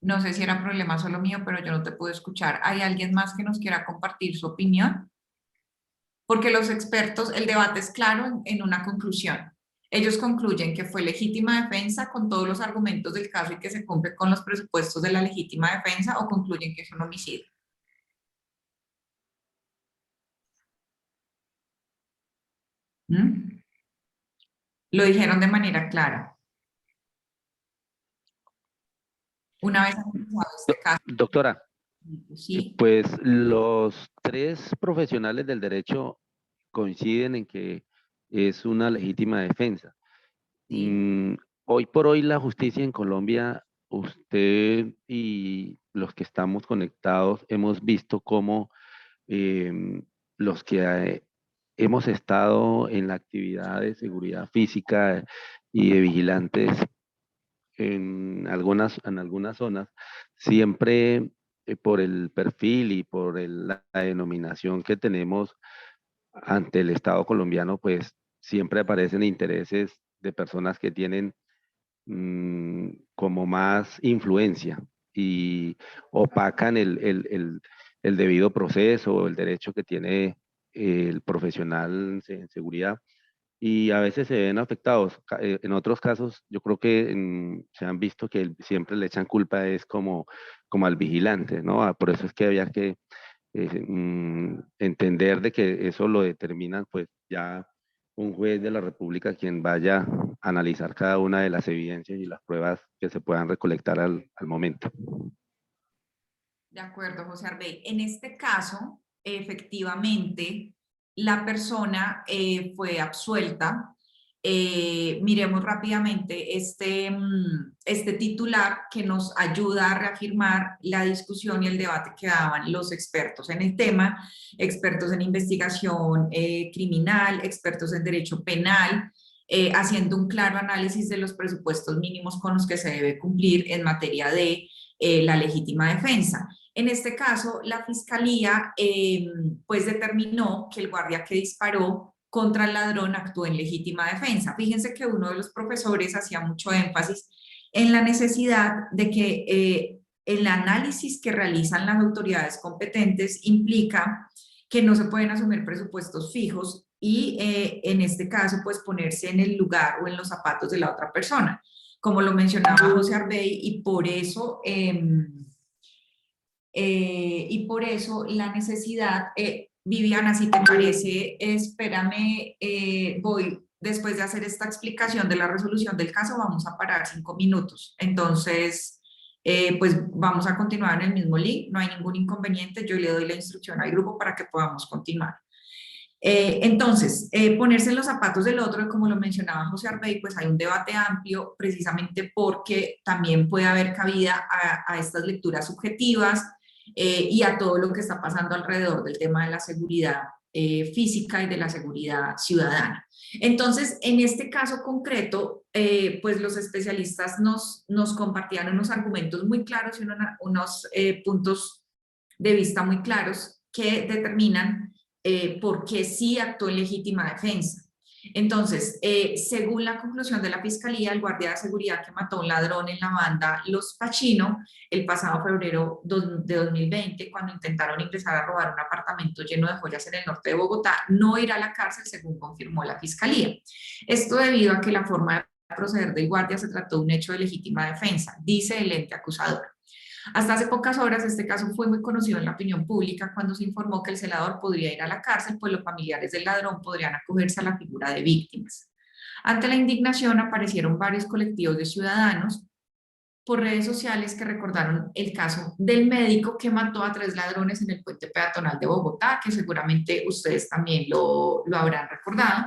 No sé si era problema solo mío, pero yo no te puedo escuchar. ¿Hay alguien más que nos quiera compartir su opinión? Porque los expertos, el debate es claro en una conclusión. Ellos concluyen que fue legítima defensa con todos los argumentos del caso y que se cumple con los presupuestos de la legítima defensa, o concluyen que es un homicidio. ¿Mm? Lo dijeron de manera clara. Una vez analizado este caso. Doctora, ¿sí? Pues los tres profesionales del derecho coinciden en que es una legítima defensa. Hoy por hoy la justicia en Colombia, usted y los que estamos conectados hemos visto cómo los que hemos estado en la actividad de seguridad física y de vigilantes en algunas zonas, siempre por el perfil y por la denominación que tenemos ante el Estado colombiano, pues siempre aparecen intereses de personas que tienen como más influencia y opacan el debido proceso, el derecho que tiene el profesional en seguridad, y a veces se ven afectados. En otros casos, yo creo que se han visto que siempre le echan culpa es como al vigilante, ¿no? Por eso es que había que entender de que eso lo determinan pues ya un juez de la República, quien vaya a analizar cada una de las evidencias y las pruebas que se puedan recolectar al momento. De acuerdo, José Arbey. En este caso, efectivamente, la persona fue absuelta. Miremos rápidamente este titular que nos ayuda a reafirmar la discusión y el debate que daban los expertos en el tema, expertos en investigación criminal, expertos en derecho penal, haciendo un claro análisis de los presupuestos mínimos con los que se debe cumplir en materia de la legítima defensa. En este caso, la Fiscalía pues determinó que el guardia que disparó contra el ladrón actuó en legítima defensa. Fíjense que uno de los profesores hacía mucho énfasis en la necesidad de que el análisis que realizan las autoridades competentes implica que no se pueden asumir presupuestos fijos y en este caso pues ponerse en el lugar o en los zapatos de la otra persona, como lo mencionaba José Arbey, y por eso la necesidad, Viviana, si te parece, espérame, voy, después de hacer esta explicación de la resolución del caso, vamos a parar 5 minutos. Entonces, pues vamos a continuar en el mismo link, no hay ningún inconveniente, yo le doy la instrucción al grupo para que podamos continuar. Entonces, ponerse en los zapatos del otro, como lo mencionaba José Arbey, pues hay un debate amplio precisamente porque también puede haber cabida a estas lecturas subjetivas, y a todo lo que está pasando alrededor del tema de la seguridad física y de la seguridad ciudadana. Entonces, en este caso concreto, pues los especialistas nos compartían unos argumentos muy claros y unos puntos de vista muy claros que determinan por qué sí actuó en legítima defensa. Entonces, según la conclusión de la Fiscalía, el guardia de seguridad que mató a un ladrón en la banda Los Pacino el pasado febrero de 2020, cuando intentaron ingresar a robar un apartamento lleno de joyas en el norte de Bogotá, no irá a la cárcel, según confirmó la Fiscalía. Esto debido a que la forma de proceder del guardia se trató de un hecho de legítima defensa, dice el ente acusador. Hasta hace pocas horas este caso fue muy conocido en la opinión pública cuando se informó que el celador podría ir a la cárcel, pues los familiares del ladrón podrían acogerse a la figura de víctimas. Ante la indignación aparecieron varios colectivos de ciudadanos por redes sociales que recordaron el caso del médico que mató a 3 ladrones en el puente peatonal de Bogotá, que seguramente ustedes también lo habrán recordado,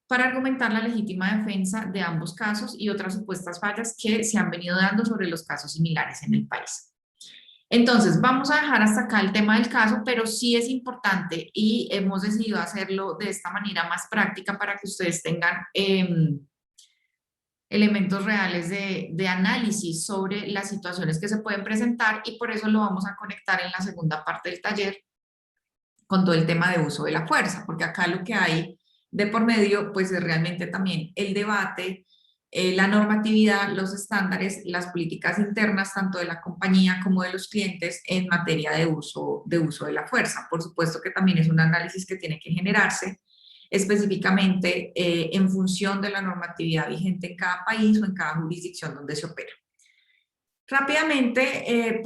para argumentar la legítima defensa de ambos casos y otras supuestas fallas que se han venido dando sobre los casos similares en el país. Entonces, vamos a dejar hasta acá el tema del caso, pero sí es importante y hemos decidido hacerlo de esta manera más práctica para que ustedes tengan elementos reales de análisis sobre las situaciones que se pueden presentar, y por eso lo vamos a conectar en la segunda parte del taller con todo el tema de uso de la fuerza, porque acá lo que hay de por medio pues es realmente también el debate, la normatividad, los estándares, las políticas internas tanto de la compañía como de los clientes en materia de uso de la fuerza. Por supuesto que también es un análisis que tiene que generarse específicamente en función de la normatividad vigente en cada país o en cada jurisdicción donde se opera. Rápidamente,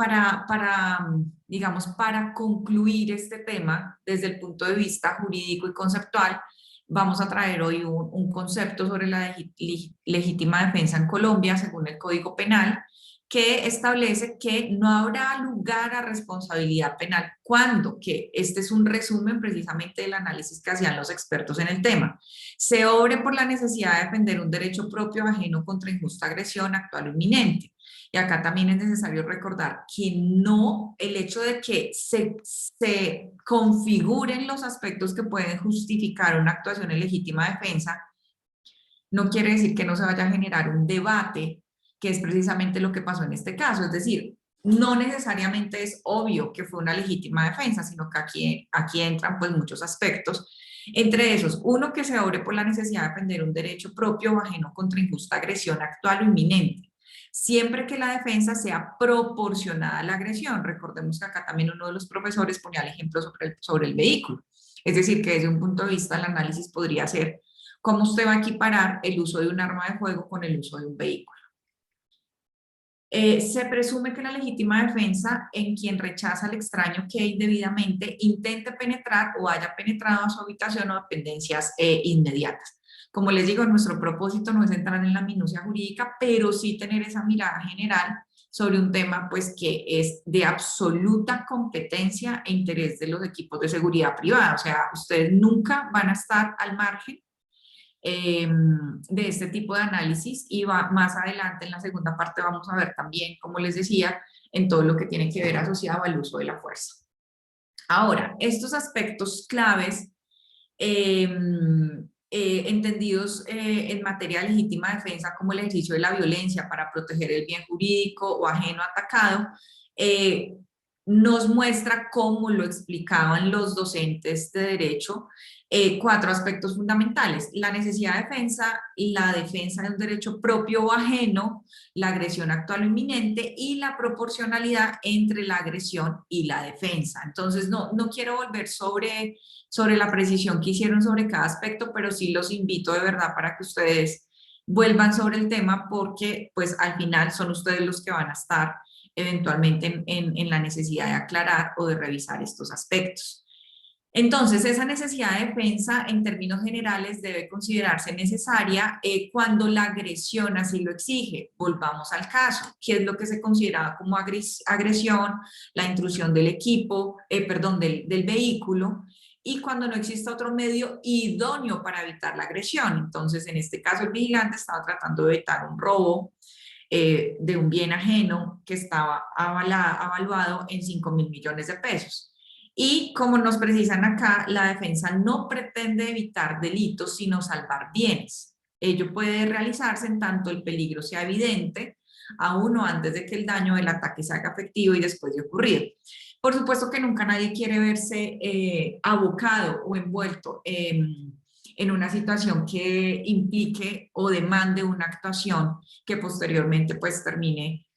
digamos, para concluir este tema desde el punto de vista jurídico y conceptual, vamos a traer hoy un concepto sobre la legítima defensa en Colombia según el Código Penal, que establece que no habrá lugar a responsabilidad penal cuando, que este es un resumen precisamente del análisis que hacían los expertos en el tema, se obre por la necesidad de defender un derecho propio ajeno contra injusta agresión actual o inminente. Y acá también es necesario recordar que no, el hecho de que se configuren los aspectos que pueden justificar una actuación en legítima defensa, no quiere decir que no se vaya a generar un debate, que es precisamente lo que pasó en este caso. Es decir, no necesariamente es obvio que fue una legítima defensa, sino que aquí entran pues muchos aspectos. Entre esos, uno, que se obre por la necesidad de defender un derecho propio o ajeno contra injusta agresión actual o inminente, siempre que la defensa sea proporcionada a la agresión. Recordemos que acá también uno de los profesores ponía el ejemplo sobre el vehículo. Es decir, que desde un punto de vista el análisis podría ser cómo usted va a equiparar el uso de un arma de fuego con el uso de un vehículo. Se presume que la legítima defensa en quien rechaza al extraño que indebidamente intente penetrar o haya penetrado a su habitación o dependencias inmediatas. Como les digo, nuestro propósito no es entrar en la minucia jurídica, pero sí tener esa mirada general sobre un tema pues que es de absoluta competencia e interés de los equipos de seguridad privada. O sea, ustedes nunca van a estar al margen de este tipo de análisis, y más adelante en la segunda parte vamos a ver también, como les decía, en todo lo que tiene que ver asociado al uso de la fuerza. Ahora, estos aspectos claves entendidos en materia de legítima defensa como el ejercicio de la violencia para proteger el bien jurídico o ajeno atacado, nos muestra, cómo lo explicaban los docentes de derecho, 4 aspectos fundamentales: la necesidad de defensa, la defensa de un derecho propio o ajeno, la agresión actual o inminente y la proporcionalidad entre la agresión y la defensa. Entonces no quiero volver sobre la precisión que hicieron sobre cada aspecto, pero sí los invito de verdad para que ustedes vuelvan sobre el tema, porque pues al final son ustedes los que van a estar eventualmente en la necesidad de aclarar o de revisar estos aspectos. Entonces, esa necesidad de defensa en términos generales debe considerarse necesaria cuando la agresión así lo exige. Volvamos al caso. ¿Qué es lo que se consideraba como agresión? La intrusión del del vehículo, y cuando no existe otro medio idóneo para evitar la agresión. Entonces, en este caso, el vigilante estaba tratando de evitar un robo de un bien ajeno que estaba avaluado en 5.000 millones de pesos. Y como nos precisan acá, la defensa no pretende evitar delitos, sino salvar bienes. Ello puede realizarse en tanto el peligro sea evidente, a uno antes de que el daño del ataque se haga efectivo y después de ocurrir. Por supuesto que nunca nadie quiere verse abocado o envuelto en una situación que implique o demande una actuación que posteriormente pues termine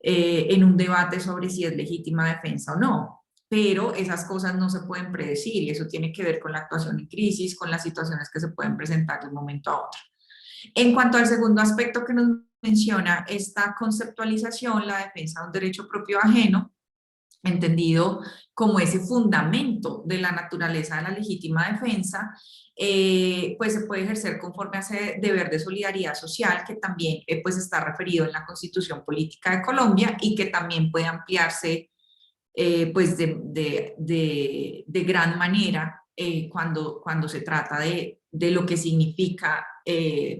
en un debate sobre si es legítima defensa o no. Pero esas cosas no se pueden predecir y eso tiene que ver con la actuación en crisis, con las situaciones que se pueden presentar de un momento a otro. En cuanto al segundo aspecto que nos menciona esta conceptualización, la defensa de un derecho propio ajeno, entendido como ese fundamento de la naturaleza de la legítima defensa, pues se puede ejercer conforme a ese deber de solidaridad social que también pues está referido en la Constitución Política de Colombia y que también puede ampliarse pues de gran manera cuando se trata de lo que significa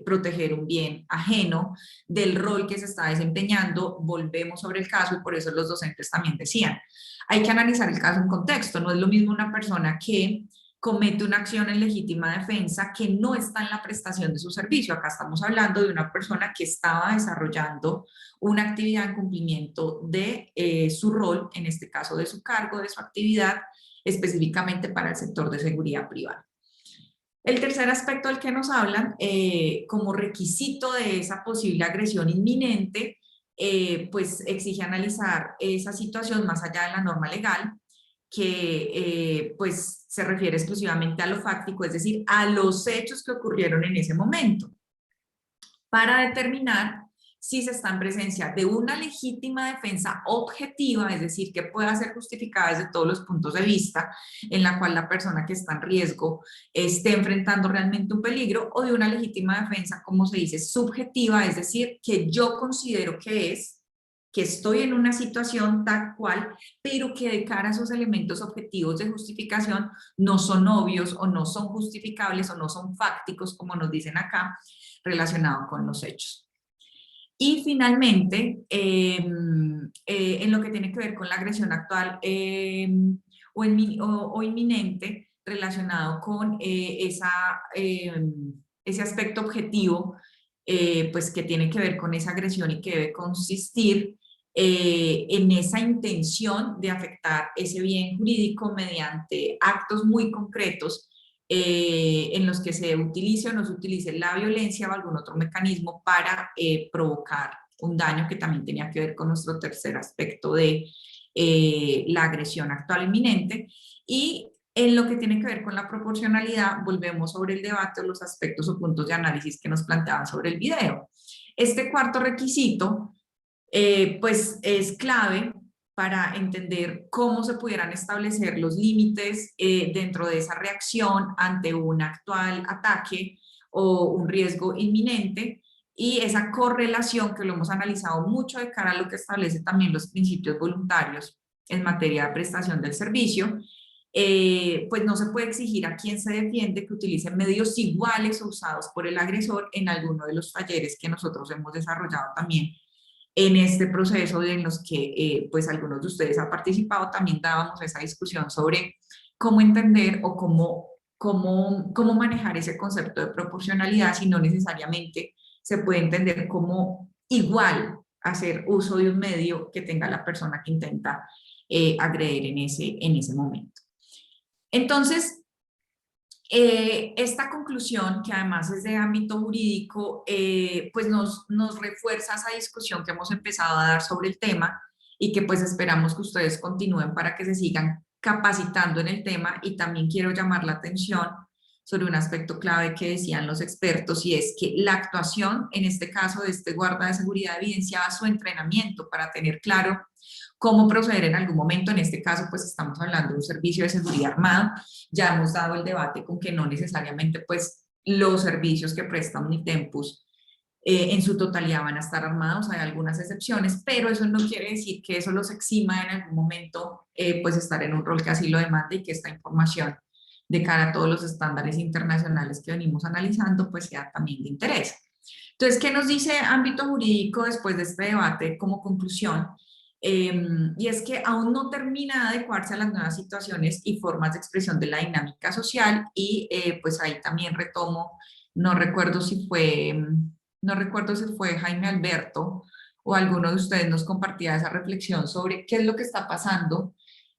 proteger un bien ajeno, del rol que se está desempeñando. Volvemos sobre el caso y por eso los docentes también decían, hay que analizar el caso en contexto. No es lo mismo una persona que comete una acción en legítima defensa que no está en la prestación de su servicio. Acá estamos hablando de una persona que estaba desarrollando una actividad en cumplimiento de su rol, en este caso de su cargo, de su actividad, específicamente para el sector de seguridad privada. El tercer aspecto del que nos hablan, como requisito de esa posible agresión inminente, pues exige analizar esa situación más allá de la norma legal, que pues se refiere exclusivamente a lo fáctico, es decir, a los hechos que ocurrieron en ese momento, para determinar si se está en presencia de una legítima defensa objetiva, es decir, que pueda ser justificada desde todos los puntos de vista, en la cual la persona que está en riesgo esté enfrentando realmente un peligro, o de una legítima defensa, como se dice, subjetiva, es decir, que yo considero que estoy en una situación tal cual, pero que de cara a esos elementos objetivos de justificación no son obvios o no son justificables o no son fácticos, como nos dicen acá, relacionado con los hechos. Y finalmente, en lo que tiene que ver con la agresión actual o inminente, relacionado con ese aspecto objetivo, pues que tiene que ver con esa agresión y que debe consistir en esa intención de afectar ese bien jurídico mediante actos muy concretos en los que se utilice o no se utilice la violencia o algún otro mecanismo para provocar un daño, que también tenía que ver con nuestro tercer aspecto de la agresión actual inminente. Y en lo que tiene que ver con la proporcionalidad, volvemos sobre el debate o los aspectos o puntos de análisis que nos planteaban sobre el video. Este cuarto requisito, pues es clave para entender cómo se pudieran establecer los límites dentro de esa reacción ante un actual ataque o un riesgo inminente, y esa correlación que lo hemos analizado mucho de cara a lo que establece también los principios voluntarios en materia de prestación del servicio. Pues no se puede exigir a quien se defiende que utilice medios iguales o usados por el agresor en alguno de los talleres que nosotros hemos desarrollado también en este proceso, en los que pues algunos de ustedes han participado. También dábamos esa discusión sobre cómo entender o cómo manejar ese concepto de proporcionalidad, si no necesariamente se puede entender como igual hacer uso de un medio que tenga la persona que intenta agredir en ese momento. Entonces, esta conclusión, que además es de ámbito jurídico, pues nos refuerza esa discusión que hemos empezado a dar sobre el tema y que pues esperamos que ustedes continúen para que se sigan capacitando en el tema. Y también quiero llamar la atención sobre un aspecto clave que decían los expertos, y es que la actuación, en este caso de este guarda de seguridad, evidenciaba su entrenamiento para tener claro cómo proceder en algún momento. En este caso, pues estamos hablando de un servicio de seguridad armado. Ya hemos dado el debate con que no necesariamente pues los servicios que presta Unitempus en su totalidad van a estar armados. Hay algunas excepciones, pero eso no quiere decir que eso los exima en algún momento pues estar en un rol que así lo demande, y que esta información de cara a todos los estándares internacionales que venimos analizando pues sea también de interés. Entonces, ¿qué nos dice ámbito jurídico después de este debate como conclusión? Y es que aún no termina de adecuarse a las nuevas situaciones y formas de expresión de la dinámica social, y pues ahí también retomo, no recuerdo si fue Jaime Alberto o alguno de ustedes nos compartía esa reflexión sobre qué es lo que está pasando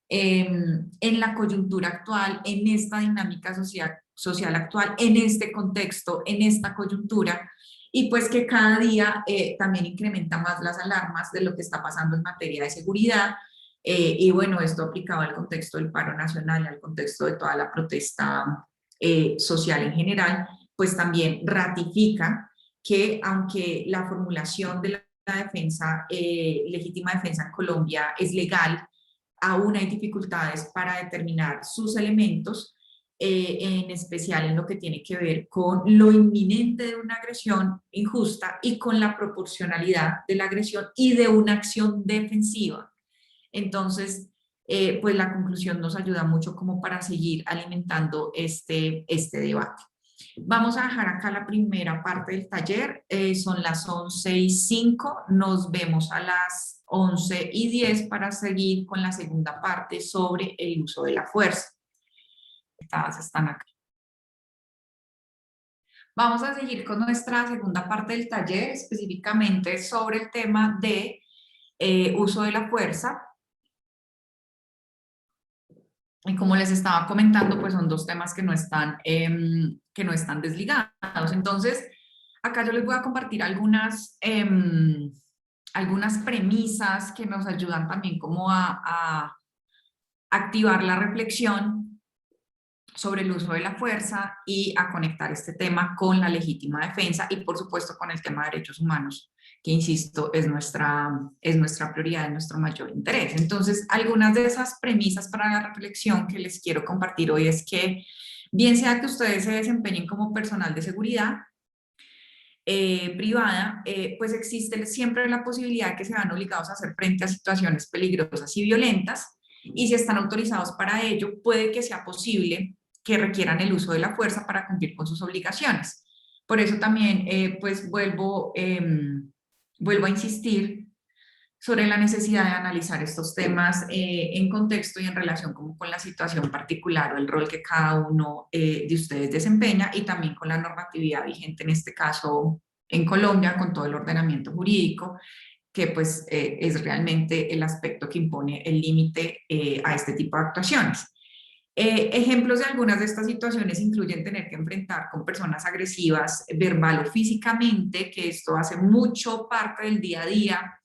en la coyuntura actual, en esta dinámica social actual, en este contexto, en esta coyuntura, y pues que cada día también incrementa más las alarmas de lo que está pasando en materia de seguridad. Y bueno, esto aplicado al contexto del paro nacional, al contexto de toda la protesta social en general, pues también ratifica que aunque la formulación de la defensa, legítima defensa en Colombia es legal, aún hay dificultades para determinar sus elementos, en especial en lo que tiene que ver con lo inminente de una agresión injusta y con la proporcionalidad de la agresión y de una acción defensiva. Entonces, pues la conclusión nos ayuda mucho como para seguir alimentando este debate. Vamos a dejar acá la primera parte del taller, son las 11:05, nos vemos a las 11:10 para seguir con la segunda parte sobre el uso de la fuerza. Todas están acá. Vamos a seguir con nuestra segunda parte del taller, específicamente sobre el tema de uso de la fuerza. Y como les estaba comentando, pues son dos temas que no están desligados. Entonces, acá yo les voy a compartir algunas premisas que nos ayudan también como a activar la reflexión sobre el uso de la fuerza y a conectar este tema con la legítima defensa y por supuesto con el tema de derechos humanos, que insisto, es nuestra prioridad, es nuestro mayor interés. Entonces, algunas de esas premisas para la reflexión que les quiero compartir hoy es que, bien sea que ustedes se desempeñen como personal de seguridad privada, pues existe siempre la posibilidad de que se vean obligados a hacer frente a situaciones peligrosas y violentas, y si están autorizados para ello, puede que sea posible que requieran el uso de la fuerza para cumplir con sus obligaciones. Por eso también, pues vuelvo a insistir sobre la necesidad de analizar estos temas en contexto y en relación como con la situación particular o el rol que cada uno de ustedes desempeña y también con la normatividad vigente, en este caso en Colombia, con todo el ordenamiento jurídico, que pues es realmente el aspecto que impone el límite a este tipo de actuaciones. Ejemplos de algunas de estas situaciones incluyen tener que enfrentar con personas agresivas verbal o físicamente, que esto hace mucho parte del día a día,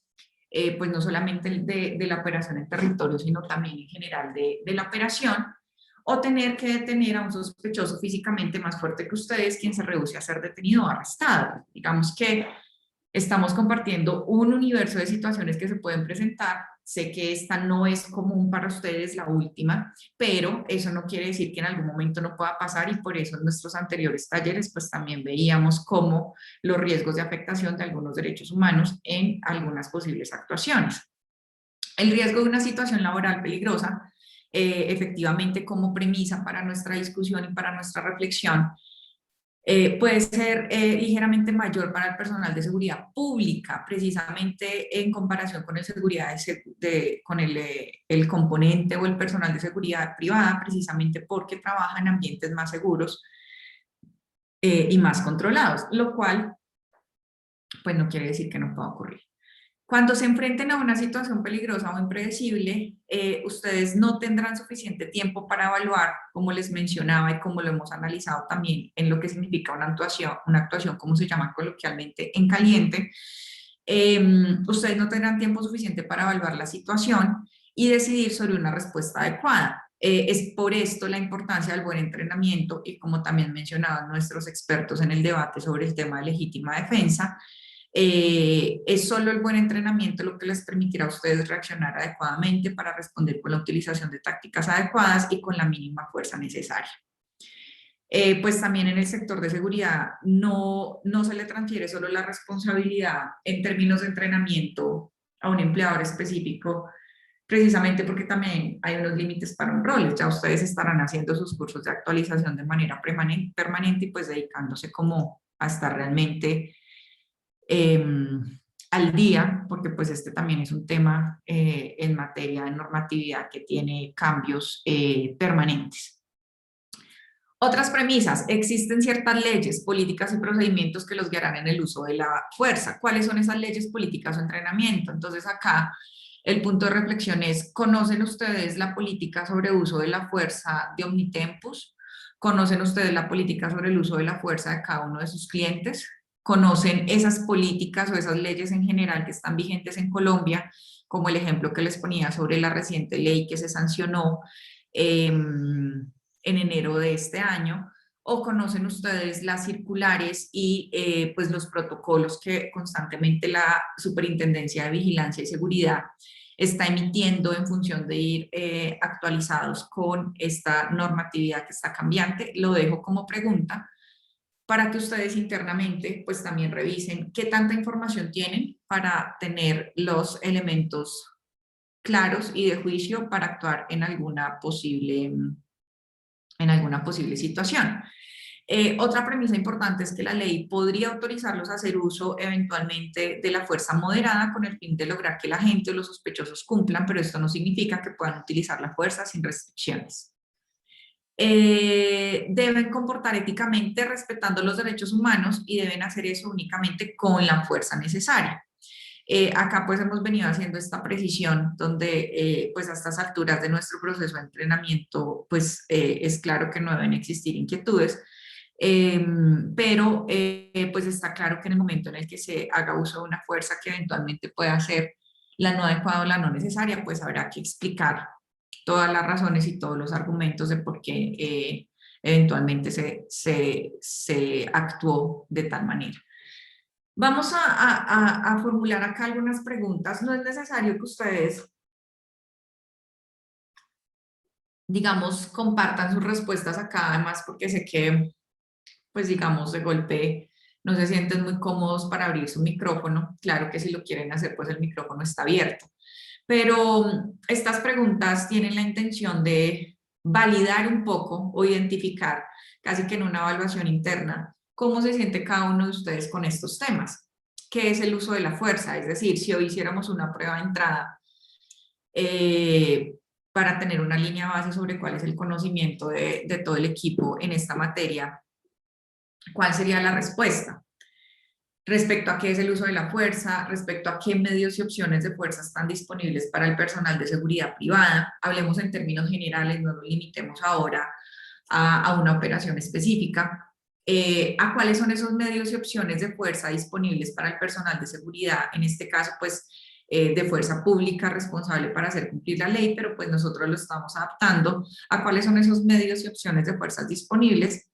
pues no solamente de la operación en territorio, sino también en general de la operación, o tener que detener a un sospechoso físicamente más fuerte que ustedes, quien se rehúse a ser detenido o arrestado. Digamos que estamos compartiendo un universo de situaciones que se pueden presentar. Sé que esta no es común para ustedes, la última, pero eso no quiere decir que en algún momento no pueda pasar, y por eso en nuestros anteriores talleres pues también veíamos cómo los riesgos de afectación de algunos derechos humanos en algunas posibles actuaciones. El riesgo de una situación laboral peligrosa, efectivamente como premisa para nuestra discusión y para nuestra reflexión, puede ser ligeramente mayor para el personal de seguridad pública, precisamente en comparación con el componente o el personal de seguridad privada, precisamente porque trabaja en ambientes más seguros y más controlados, lo cual pues no quiere decir que no pueda ocurrir. Cuando se enfrenten a una situación peligrosa o impredecible, ustedes no tendrán suficiente tiempo para evaluar, como les mencionaba y como lo hemos analizado también en lo que significa una actuación como se llama coloquialmente, en caliente. Ustedes no tendrán tiempo suficiente para evaluar la situación y decidir sobre una respuesta adecuada. Es por esto la importancia del buen entrenamiento y, como también mencionaban nuestros expertos en el debate sobre el tema de legítima defensa, es solo el buen entrenamiento lo que les permitirá a ustedes reaccionar adecuadamente para responder con la utilización de tácticas adecuadas y con la mínima fuerza necesaria. Pues también en el sector de seguridad no se le transfiere solo la responsabilidad en términos de entrenamiento a un empleador específico, precisamente porque también hay unos límites para un rol. Ya ustedes estarán haciendo sus cursos de actualización de manera permanente y pues dedicándose como a estar realmente al día, porque pues este también es un tema en materia de normatividad que tiene cambios permanentes. Otras premisas: existen ciertas leyes, políticas y procedimientos que los guiarán en el uso de la fuerza. ¿Cuáles son esas leyes, políticas o entrenamiento? Entonces acá el punto de reflexión es: ¿conocen ustedes la política sobre uso de la fuerza de Omnitempus? ¿Conocen ustedes la política sobre el uso de la fuerza de cada uno de sus clientes? ¿Conocen esas políticas o esas leyes en general que están vigentes en Colombia, como el ejemplo que les ponía sobre la reciente ley que se sancionó en enero de este año? ¿O conocen ustedes las circulares y pues los protocolos que constantemente la Superintendencia de Vigilancia y Seguridad está emitiendo en función de ir actualizados con esta normatividad que está cambiante? Lo dejo como pregunta para que ustedes internamente pues también revisen qué tanta información tienen para tener los elementos claros y de juicio para actuar en alguna posible situación. Otra premisa importante es que la ley podría autorizarlos a hacer uso eventualmente de la fuerza moderada con el fin de lograr que la gente o los sospechosos cumplan, pero esto no significa que puedan utilizar la fuerza sin restricciones. Deben comportar éticamente respetando los derechos humanos y deben hacer eso únicamente con la fuerza necesaria. Acá pues hemos venido haciendo esta precisión donde pues a estas alturas de nuestro proceso de entrenamiento pues es claro que no deben existir inquietudes, pero pues está claro que en el momento en el que se haga uso de una fuerza que eventualmente pueda ser la no adecuada o la no necesaria, pues habrá que explicar todas las razones y todos los argumentos de por qué eventualmente se actuó de tal manera. Vamos a formular acá algunas preguntas. No es necesario que ustedes, digamos, compartan sus respuestas acá, además porque sé que, pues digamos, de golpe no se sienten muy cómodos para abrir su micrófono. Claro que si lo quieren hacer, pues el micrófono está abierto. Pero estas preguntas tienen la intención de validar un poco o identificar, casi que en una evaluación interna, cómo se siente cada uno de ustedes con estos temas. ¿Qué es el uso de la fuerza? Es decir, si hoy hiciéramos una prueba de entrada para tener una línea base sobre cuál es el conocimiento de todo el equipo en esta materia, ¿cuál sería la respuesta? Respecto a qué es el uso de la fuerza, respecto a qué medios y opciones de fuerza están disponibles para el personal de seguridad privada. Hablemos en términos generales, no nos limitemos ahora a una operación específica. A cuáles son esos medios y opciones de fuerza disponibles para el personal de seguridad, en este caso pues de fuerza pública responsable para hacer cumplir la ley, pero pues nosotros lo estamos adaptando a cuáles son esos medios y opciones de fuerzas disponibles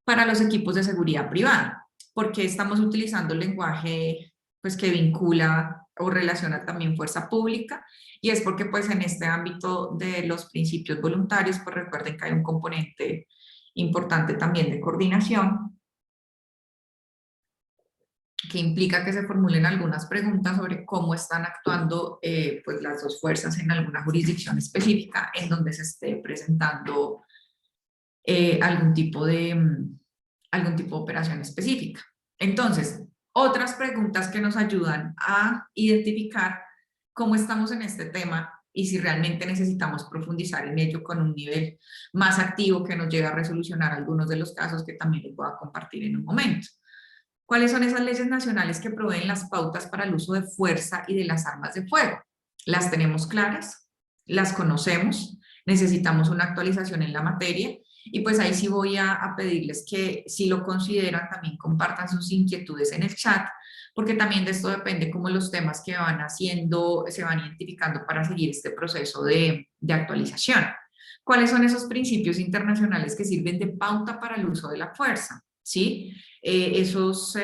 para los equipos de seguridad privada. Porque estamos utilizando el lenguaje pues, que vincula o relaciona también fuerza pública, y es porque pues, en este ámbito de los principios voluntarios, pues recuerden que hay un componente importante también de coordinación, que implica que se formulen algunas preguntas sobre cómo están actuando pues, las dos fuerzas en alguna jurisdicción específica en donde se esté presentando algún tipo de operación específica. Entonces, otras preguntas que nos ayudan a identificar cómo estamos en este tema y si realmente necesitamos profundizar en ello con un nivel más activo que nos llegue a resolucionar algunos de los casos que también les voy a compartir en un momento. ¿Cuáles son esas leyes nacionales que proveen las pautas para el uso de fuerza y de las armas de fuego? ¿Las tenemos claras? ¿Las conocemos? ¿Necesitamos una actualización en la materia? Y pues ahí sí voy a pedirles que si lo consideran también compartan sus inquietudes en el chat, porque también de esto depende cómo los temas que van haciendo se van identificando para seguir este proceso de actualización. ¿Cuáles son esos principios internacionales que sirven de pauta para el uso de la fuerza? ¿Sí? Esos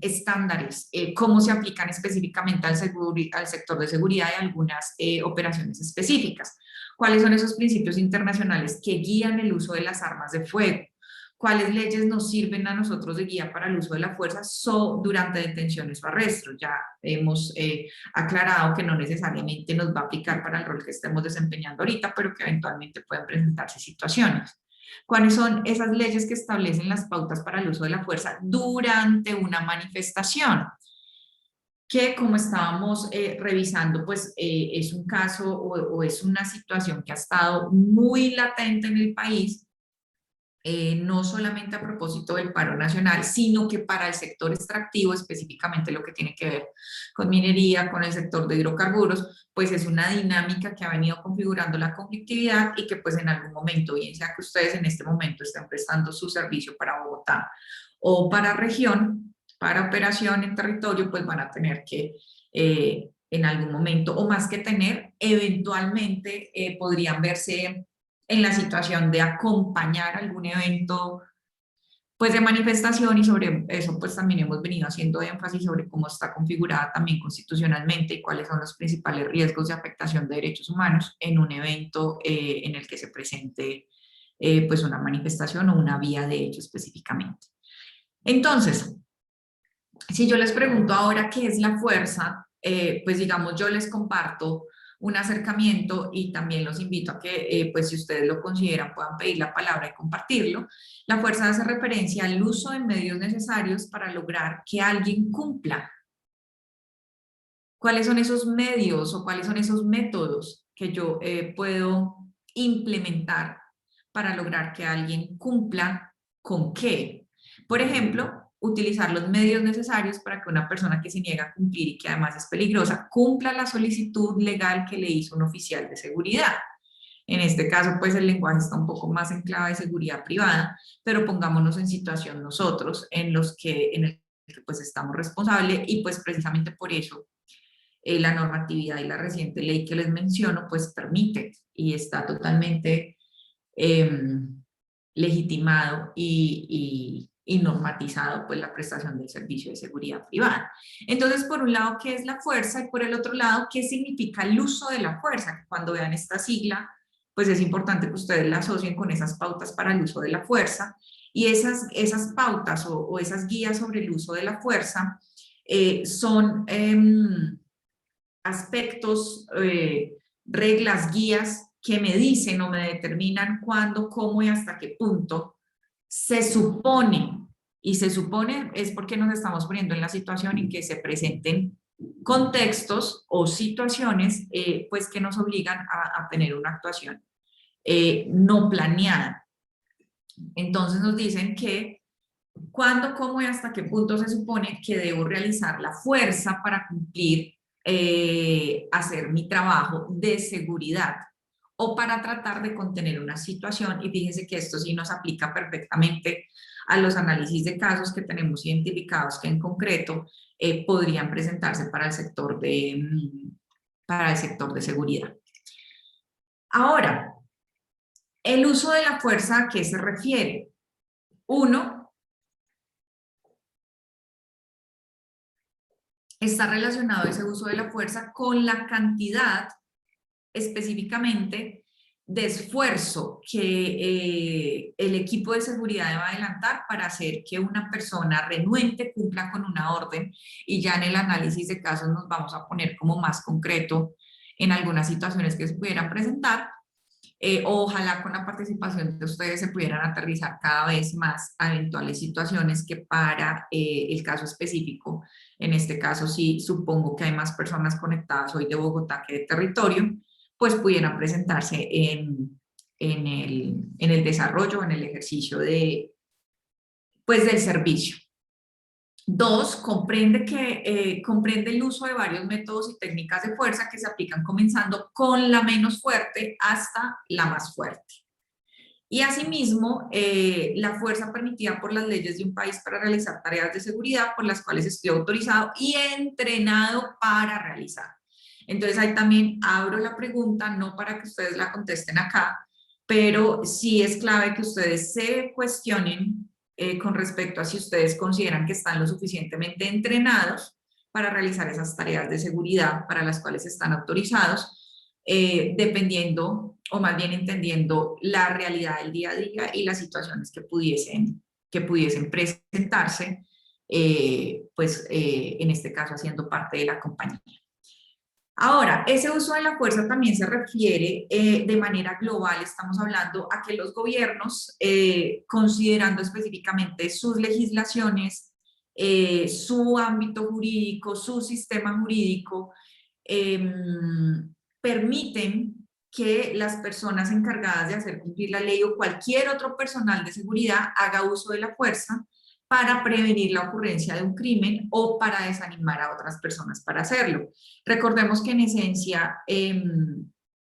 estándares, cómo se aplican específicamente al sector de seguridad y algunas operaciones específicas. ¿Cuáles son esos principios internacionales que guían el uso de las armas de fuego? ¿Cuáles leyes nos sirven a nosotros de guía para el uso de la fuerza durante detenciones o arrestos? Ya hemos aclarado que no necesariamente nos va a aplicar para el rol que estemos desempeñando ahorita, pero que eventualmente pueden presentarse situaciones. ¿Cuáles son esas leyes que establecen las pautas para el uso de la fuerza durante una manifestación? Que como estábamos revisando, pues es un caso o es una situación que ha estado muy latente en el país no solamente a propósito del paro nacional, sino que para el sector extractivo, específicamente lo que tiene que ver con minería, con el sector de hidrocarburos, pues es una dinámica que ha venido configurando la conflictividad y que pues en algún momento, bien sea que ustedes en este momento estén prestando su servicio para Bogotá o para región, para operación en territorio, pues van a tener que en algún momento, o más que tener, eventualmente podrían verse en la situación de acompañar algún evento pues de manifestación, y sobre eso pues también hemos venido haciendo énfasis sobre cómo está configurada también constitucionalmente y cuáles son los principales riesgos de afectación de derechos humanos en un evento en el que se presente pues una manifestación o una vía de hecho específicamente. Entonces, si yo les pregunto ahora qué es la fuerza, pues digamos yo les comparto un acercamiento y también los invito a que, pues si ustedes lo consideran, puedan pedir la palabra y compartirlo. La fuerza hace referencia al uso de medios necesarios para lograr que alguien cumpla. ¿Cuáles son esos medios o cuáles son esos métodos que yo puedo implementar para lograr que alguien cumpla con qué? Por ejemplo, utilizar los medios necesarios para que una persona que se niega a cumplir y que además es peligrosa, cumpla la solicitud legal que le hizo un oficial de seguridad. En este caso, pues el lenguaje está un poco más en clave de seguridad privada, pero pongámonos en situación nosotros en el que pues estamos responsables y pues precisamente por eso la normatividad y la reciente ley que les menciono pues permite y está totalmente legitimado y normatizado pues la prestación del servicio de seguridad privada. Entonces, por un lado, ¿qué es la fuerza? Y por el otro lado, ¿qué significa el uso de la fuerza? Cuando vean esta sigla, pues es importante que ustedes la asocien con esas pautas para el uso de la fuerza, y esas pautas o esas guías sobre el uso de la fuerza son aspectos, reglas, guías que me dicen o me determinan cuándo, cómo y hasta qué punto se supone, y se supone es porque nos estamos poniendo en la situación en que se presenten contextos o situaciones pues que nos obligan a tener una actuación no planeada. Entonces nos dicen que cuándo, cómo y hasta qué punto se supone que debo realizar la fuerza para cumplir, hacer mi trabajo de seguridad o para tratar de contener una situación. Y fíjense que esto sí nos aplica perfectamente a los análisis de casos que tenemos identificados que en concreto podrían presentarse para el sector de seguridad. Ahora, el uso de la fuerza, ¿a qué se refiere? Uno, está relacionado ese uso de la fuerza con la cantidad específicamente de esfuerzo que el equipo de seguridad debe adelantar para hacer que una persona renuente cumpla con una orden, y ya en el análisis de casos nos vamos a poner como más concreto en algunas situaciones que se pudieran presentar. Ojalá con la participación de ustedes se pudieran aterrizar cada vez más a eventuales situaciones que para el caso específico, en este caso sí supongo que hay más personas conectadas hoy de Bogotá que de territorio, pues pudieran presentarse en el desarrollo, en el ejercicio pues del servicio. Dos, comprende el uso de varios métodos y técnicas de fuerza que se aplican comenzando con la menos fuerte hasta la más fuerte. Y asimismo, la fuerza permitida por las leyes de un país para realizar tareas de seguridad por las cuales estoy autorizado y entrenado para realizar. Entonces ahí también abro la pregunta, no para que ustedes la contesten acá, pero sí es clave que ustedes se cuestionen con respecto a si ustedes consideran que están lo suficientemente entrenados para realizar esas tareas de seguridad para las cuales están autorizados, dependiendo, o más bien entendiendo la realidad del día a día y las situaciones que pudiesen presentarse, pues en este caso haciendo parte de la compañía. Ahora, ese uso de la fuerza también se refiere de manera global, estamos hablando a que los gobiernos, considerando específicamente sus legislaciones, su ámbito jurídico, su sistema jurídico, permiten que las personas encargadas de hacer cumplir la ley o cualquier otro personal de seguridad haga uso de la fuerza para prevenir la ocurrencia de un crimen o para desanimar a otras personas para hacerlo. Recordemos que en esencia,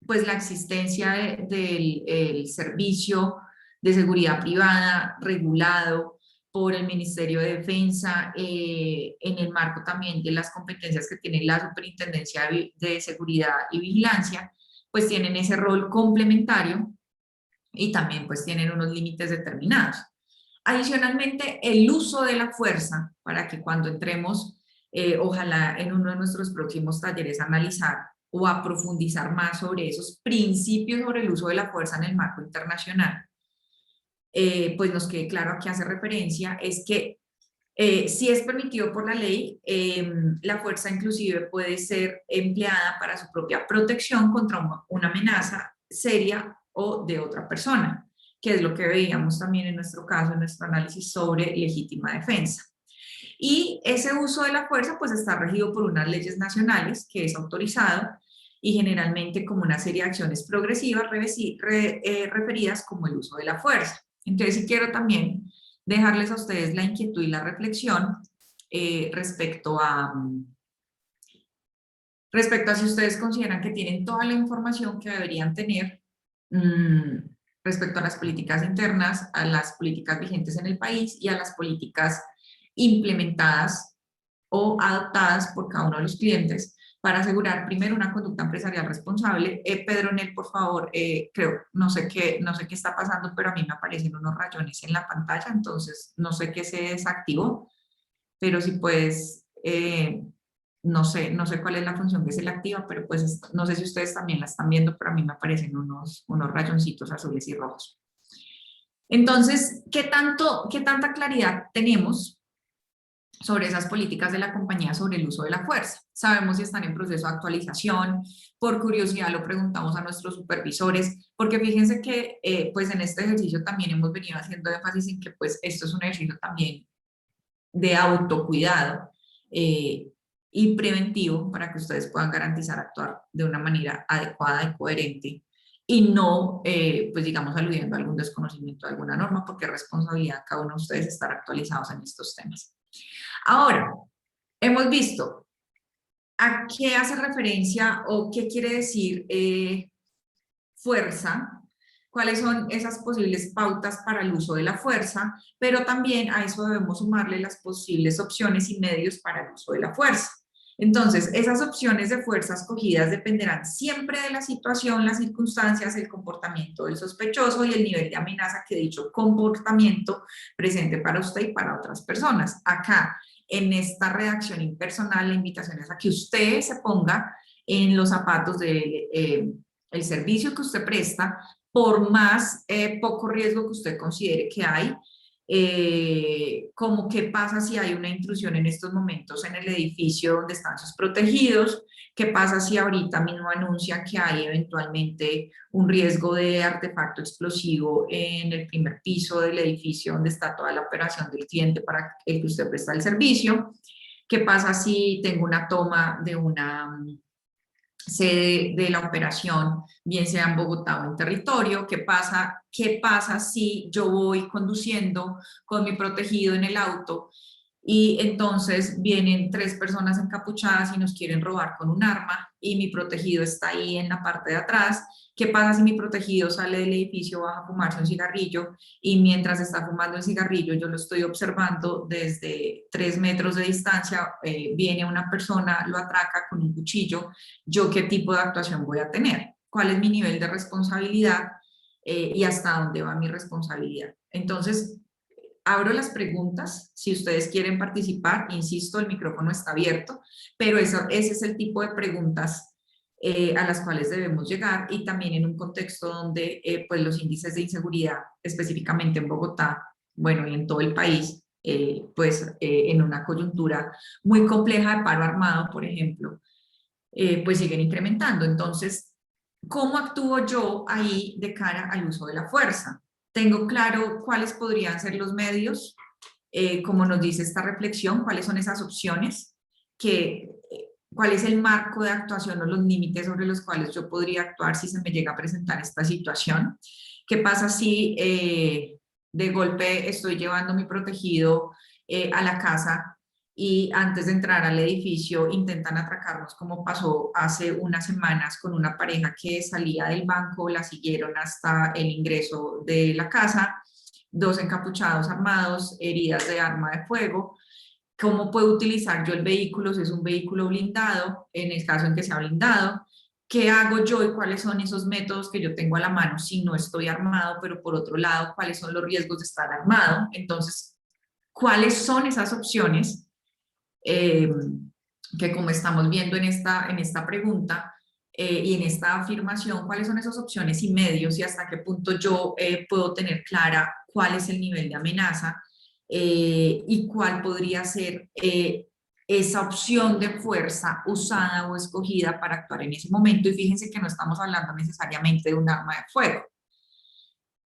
pues la existencia del servicio de seguridad privada regulado por el Ministerio de Defensa, en el marco también de las competencias que tiene la Superintendencia de Seguridad y Vigilancia, pues tienen ese rol complementario y también pues tienen unos límites determinados. Adicionalmente, el uso de la fuerza, para que cuando entremos, ojalá en uno de nuestros próximos talleres, analizar o a profundizar más sobre esos principios sobre el uso de la fuerza en el marco internacional, pues nos quede claro a qué hace referencia, es que si es permitido por la ley, la fuerza inclusive puede ser empleada para su propia protección contra una amenaza seria o de otra persona, que es lo que veíamos también en nuestro caso, en nuestro análisis sobre legítima defensa. Y ese uso de la fuerza pues está regido por unas leyes nacionales, que es autorizado, y generalmente como una serie de acciones progresivas referidas como el uso de la fuerza. Entonces, sí quiero también dejarles a ustedes la inquietud y la reflexión respecto a si ustedes consideran que tienen toda la información que deberían tener respecto a las políticas internas, a las políticas vigentes en el país y a las políticas implementadas o adoptadas por cada uno de los clientes para asegurar primero una conducta empresarial responsable. Pedro Nel, por favor, no sé qué está pasando, pero a mí me aparecen unos rayones en la pantalla, entonces no sé qué se desactivó, pero si puedes, no sé cuál es la función que se le activa, pero pues no sé si ustedes también la están viendo, pero a mí me aparecen unos rayoncitos azules y rojos. Entonces, ¿qué tanta claridad tenemos sobre esas políticas de la compañía sobre el uso de la fuerza? Sabemos si están en proceso de actualización, por curiosidad lo preguntamos a nuestros supervisores, porque fíjense que pues en este ejercicio también hemos venido haciendo énfasis en que pues esto es un ejercicio también de autocuidado y preventivo para que ustedes puedan garantizar actuar de una manera adecuada y coherente y no, pues digamos, aludiendo a algún desconocimiento de alguna norma, porque es responsabilidad de cada uno de ustedes estar actualizados en estos temas. Ahora, hemos visto a qué hace referencia o qué quiere decir fuerza, cuáles son esas posibles pautas para el uso de la fuerza, pero también a eso debemos sumarle las posibles opciones y medios para el uso de la fuerza. Entonces, esas opciones de fuerza escogidas dependerán siempre de la situación, las circunstancias, el comportamiento del sospechoso y el nivel de amenaza que dicho comportamiento presente para usted y para otras personas. Acá, en esta redacción impersonal, la invitación es a que usted se ponga en los zapatos del el servicio que usted presta, por más poco riesgo que usted considere que hay, como qué pasa si hay una intrusión en estos momentos en el edificio donde están sus protegidos, qué pasa si ahorita mismo anuncian que hay eventualmente un riesgo de artefacto explosivo en el primer piso del edificio donde está toda la operación del cliente para el que usted presta el servicio, qué pasa si tengo una toma de una sede de la operación, bien sea en Bogotá o en territorio, qué pasa si yo voy conduciendo con mi protegido en el auto y entonces vienen 3 personas encapuchadas y nos quieren robar con un arma y mi protegido está ahí en la parte de atrás. ¿Qué pasa si mi protegido sale del edificio, baja a fumarse un cigarrillo y mientras está fumando el cigarrillo yo lo estoy observando desde 3 metros de distancia, viene una persona, lo atraca con un cuchillo? ¿Yo qué tipo de actuación voy a tener? ¿Cuál es mi nivel de responsabilidad y hasta dónde va mi responsabilidad? Entonces, abro las preguntas, si ustedes quieren participar, insisto, el micrófono está abierto, pero ese es el tipo de preguntas a las cuales debemos llegar y también en un contexto donde pues los índices de inseguridad, específicamente en Bogotá, bueno, y en todo el país, en una coyuntura muy compleja de paro armado, por ejemplo, pues siguen incrementando. Entonces, ¿cómo actúo yo ahí de cara al uso de la fuerza? Tengo claro cuáles podrían ser los medios, como nos dice esta reflexión, cuáles son esas opciones que cuál es el marco de actuación o los límites sobre los cuales yo podría actuar si se me llega a presentar esta situación. ¿Qué pasa si de golpe estoy llevando mi protegido a la casa y antes de entrar al edificio intentan atracarnos, como pasó hace unas semanas con una pareja que salía del banco, la siguieron hasta el ingreso de la casa, 2 encapuchados armados, heridas de arma de fuego? ¿Cómo puedo utilizar yo el vehículo si es un vehículo blindado, en el caso en que sea blindado? ¿Qué hago yo y cuáles son esos métodos que yo tengo a la mano si no estoy armado, pero por otro lado, cuáles son los riesgos de estar armado? Entonces, ¿cuáles son esas opciones que, como estamos viendo en esta pregunta y en esta afirmación, cuáles son esas opciones y medios y hasta qué punto yo puedo tener clara cuál es el nivel de amenaza y cuál podría ser esa opción de fuerza usada o escogida para actuar en ese momento? Y fíjense que no estamos hablando necesariamente de un arma de fuego.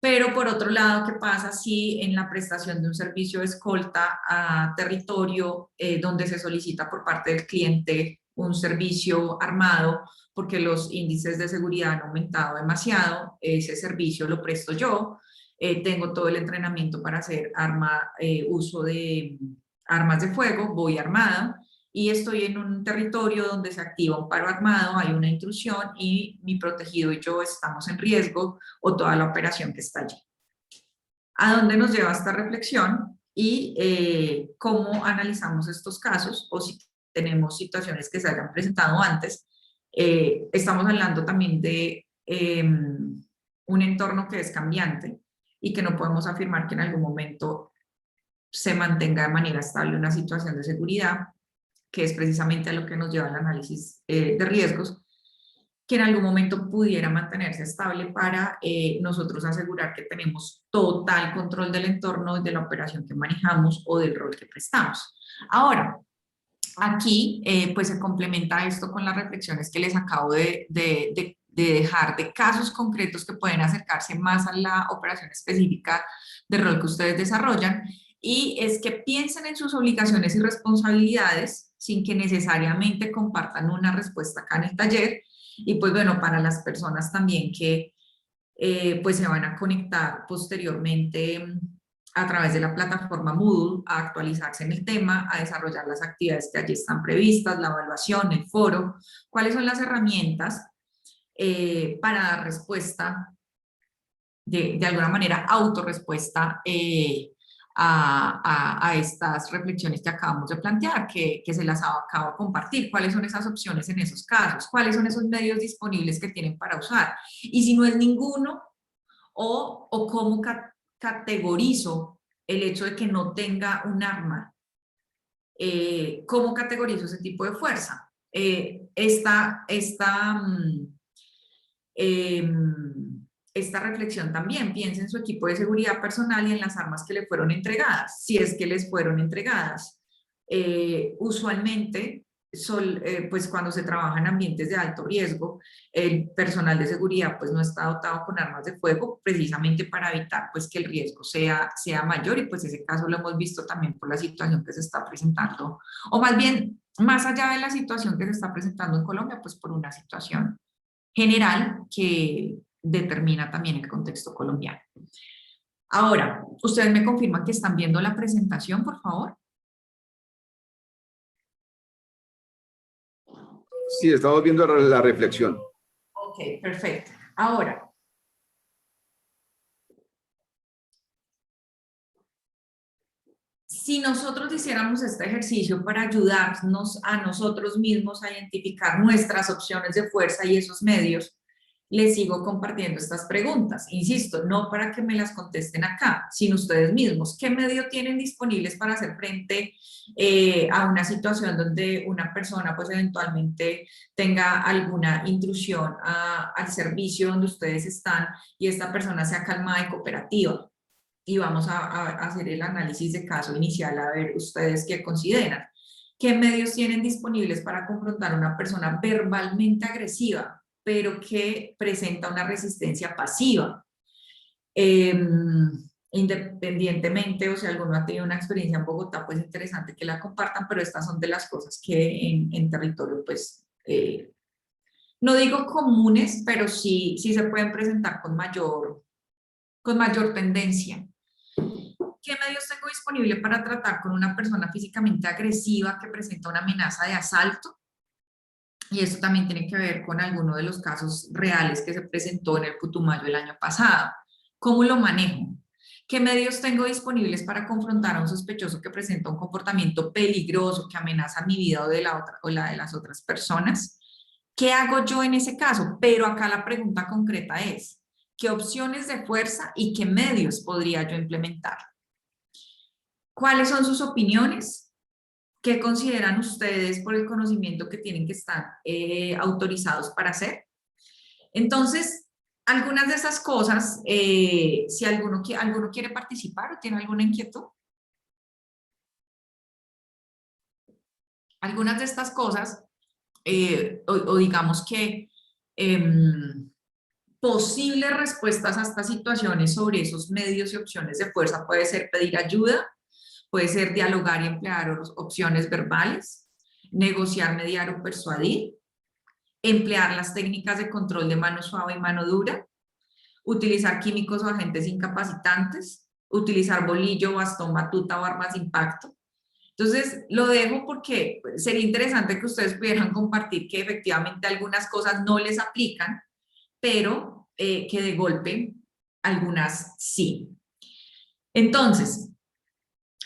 Pero por otro lado, ¿qué pasa si en la prestación de un servicio de escolta a territorio donde se solicita por parte del cliente un servicio armado, porque los índices de seguridad han aumentado demasiado, ese servicio lo presto yo, tengo todo el entrenamiento para hacer uso de armas de fuego, voy armada, y estoy en un territorio donde se activa un paro armado, hay una intrusión y mi protegido y yo estamos en riesgo, o toda la operación que está allí. ¿A dónde nos lleva esta reflexión? Y cómo analizamos estos casos, o si tenemos situaciones que se hayan presentado antes. Estamos hablando también de un entorno que es cambiante y que no podemos afirmar que en algún momento se mantenga de manera estable una situación de seguridad, que es precisamente a lo que nos lleva el análisis de riesgos, que en algún momento pudiera mantenerse estable para nosotros asegurar que tenemos total control del entorno, de la operación que manejamos o del rol que prestamos. Ahora, aquí pues se complementa esto con las reflexiones que les acabo de dejar de casos concretos que pueden acercarse más a la operación específica de rol que ustedes desarrollan, y es que piensen en sus obligaciones y responsabilidades sin que necesariamente compartan una respuesta acá en el taller. Y pues bueno, para las personas también que pues se van a conectar posteriormente a través de la plataforma Moodle a actualizarse en el tema, a desarrollar las actividades que allí están previstas, la evaluación, el foro, cuáles son las herramientas para dar respuesta, de alguna manera autorrespuesta a estas reflexiones que acabamos de plantear, que se las acabo de compartir. ¿Cuáles son esas opciones en esos casos? ¿Cuáles son esos medios disponibles que tienen para usar? Y si no es ninguno, o cómo categorizo el hecho de que no tenga un arma, ¿cómo categorizo ese tipo de fuerza? Esta reflexión también, piensa en su equipo de seguridad personal y en las armas que le fueron entregadas, si es que les fueron entregadas. Usualmente, pues cuando se trabaja en ambientes de alto riesgo, el personal de seguridad pues no está dotado con armas de fuego, precisamente para evitar pues que el riesgo sea mayor, y pues ese caso lo hemos visto también por la situación que se está presentando, o más bien, más allá de la situación que se está presentando en Colombia, pues por una situación general que determina también el contexto colombiano. Ahora, ustedes me confirman que están viendo la presentación, por favor. Sí, estamos viendo la reflexión. Ok, perfecto. Ahora, si nosotros hiciéramos este ejercicio para ayudarnos a nosotros mismos a identificar nuestras opciones de fuerza y esos medios, les sigo compartiendo estas preguntas. Insisto, no para que me las contesten acá, sino ustedes mismos. ¿Qué medio tienen disponibles para hacer frente a una situación donde una persona pues eventualmente tenga alguna intrusión al servicio donde ustedes están y esta persona sea calmada y cooperativa? Y vamos a hacer el análisis de caso inicial, a ver ustedes qué consideran. ¿Qué medios tienen disponibles para confrontar a una persona verbalmente agresiva, pero que presenta una resistencia pasiva? independientemente, o si alguno ha tenido una experiencia en Bogotá, pues interesante que la compartan, pero estas son de las cosas que en territorio, pues, no digo comunes, pero sí se pueden presentar con mayor tendencia. ¿Qué medios tengo disponible para tratar con una persona físicamente agresiva que presenta una amenaza de asalto? Y esto también tiene que ver con alguno de los casos reales que se presentó en el Putumayo el año pasado. ¿Cómo lo manejo? ¿Qué medios tengo disponibles para confrontar a un sospechoso que presenta un comportamiento peligroso, que amenaza mi vida o la de las otras personas? ¿Qué hago yo en ese caso? Pero acá la pregunta concreta es, ¿qué opciones de fuerza y qué medios podría yo implementar? ¿Cuáles son sus opiniones? ¿Qué consideran ustedes por el conocimiento que tienen que estar autorizados para hacer? Entonces, algunas de esas cosas, si alguno quiere participar o tiene alguna inquietud. Algunas de estas cosas, o digamos que posibles respuestas a estas situaciones sobre esos medios y opciones de fuerza puede ser pedir ayuda, puede ser dialogar y emplear opciones verbales, negociar, mediar o persuadir, emplear las técnicas de control de mano suave y mano dura, utilizar químicos o agentes incapacitantes, utilizar bolillo, bastón, batuta o armas de impacto. Entonces, lo dejo porque sería interesante que ustedes pudieran compartir que efectivamente algunas cosas no les aplican, pero que de golpe algunas sí. Entonces,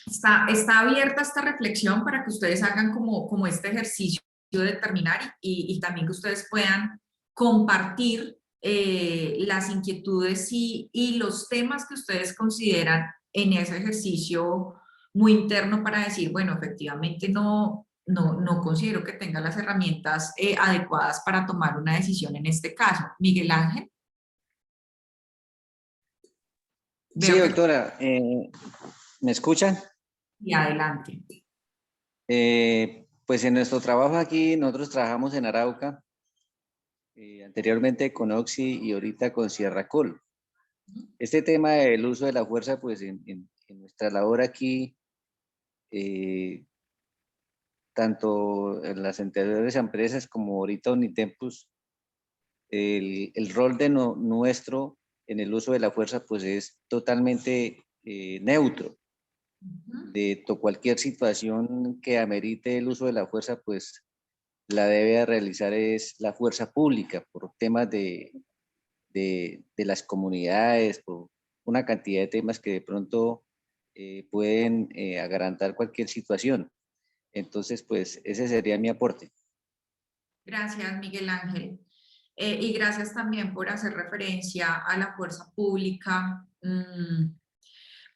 está abierta esta reflexión para que ustedes hagan como este ejercicio de determinar y también que ustedes puedan compartir las inquietudes y los temas que ustedes consideran en ese ejercicio muy interno para decir, bueno, efectivamente no considero que tenga las herramientas adecuadas para tomar una decisión en este caso. Miguel Ángel. Sí, doctora, ¿me escuchan? Y adelante. Pues en nuestro trabajo aquí, nosotros trabajamos en Arauca, anteriormente con Oxy y ahorita con Sierra Col. Este tema del uso de la fuerza, pues en nuestra labor aquí, tanto en las anteriores empresas como ahorita Unitempus, el rol de nuestro en el uso de la fuerza pues es totalmente neutro. De cualquier situación que amerite el uso de la fuerza, pues la debe realizar es la fuerza pública por temas de las comunidades, por una cantidad de temas que de pronto pueden agrantar cualquier situación. Entonces, pues ese sería mi aporte. Gracias, Miguel Ángel. Y gracias también por hacer referencia a la fuerza pública.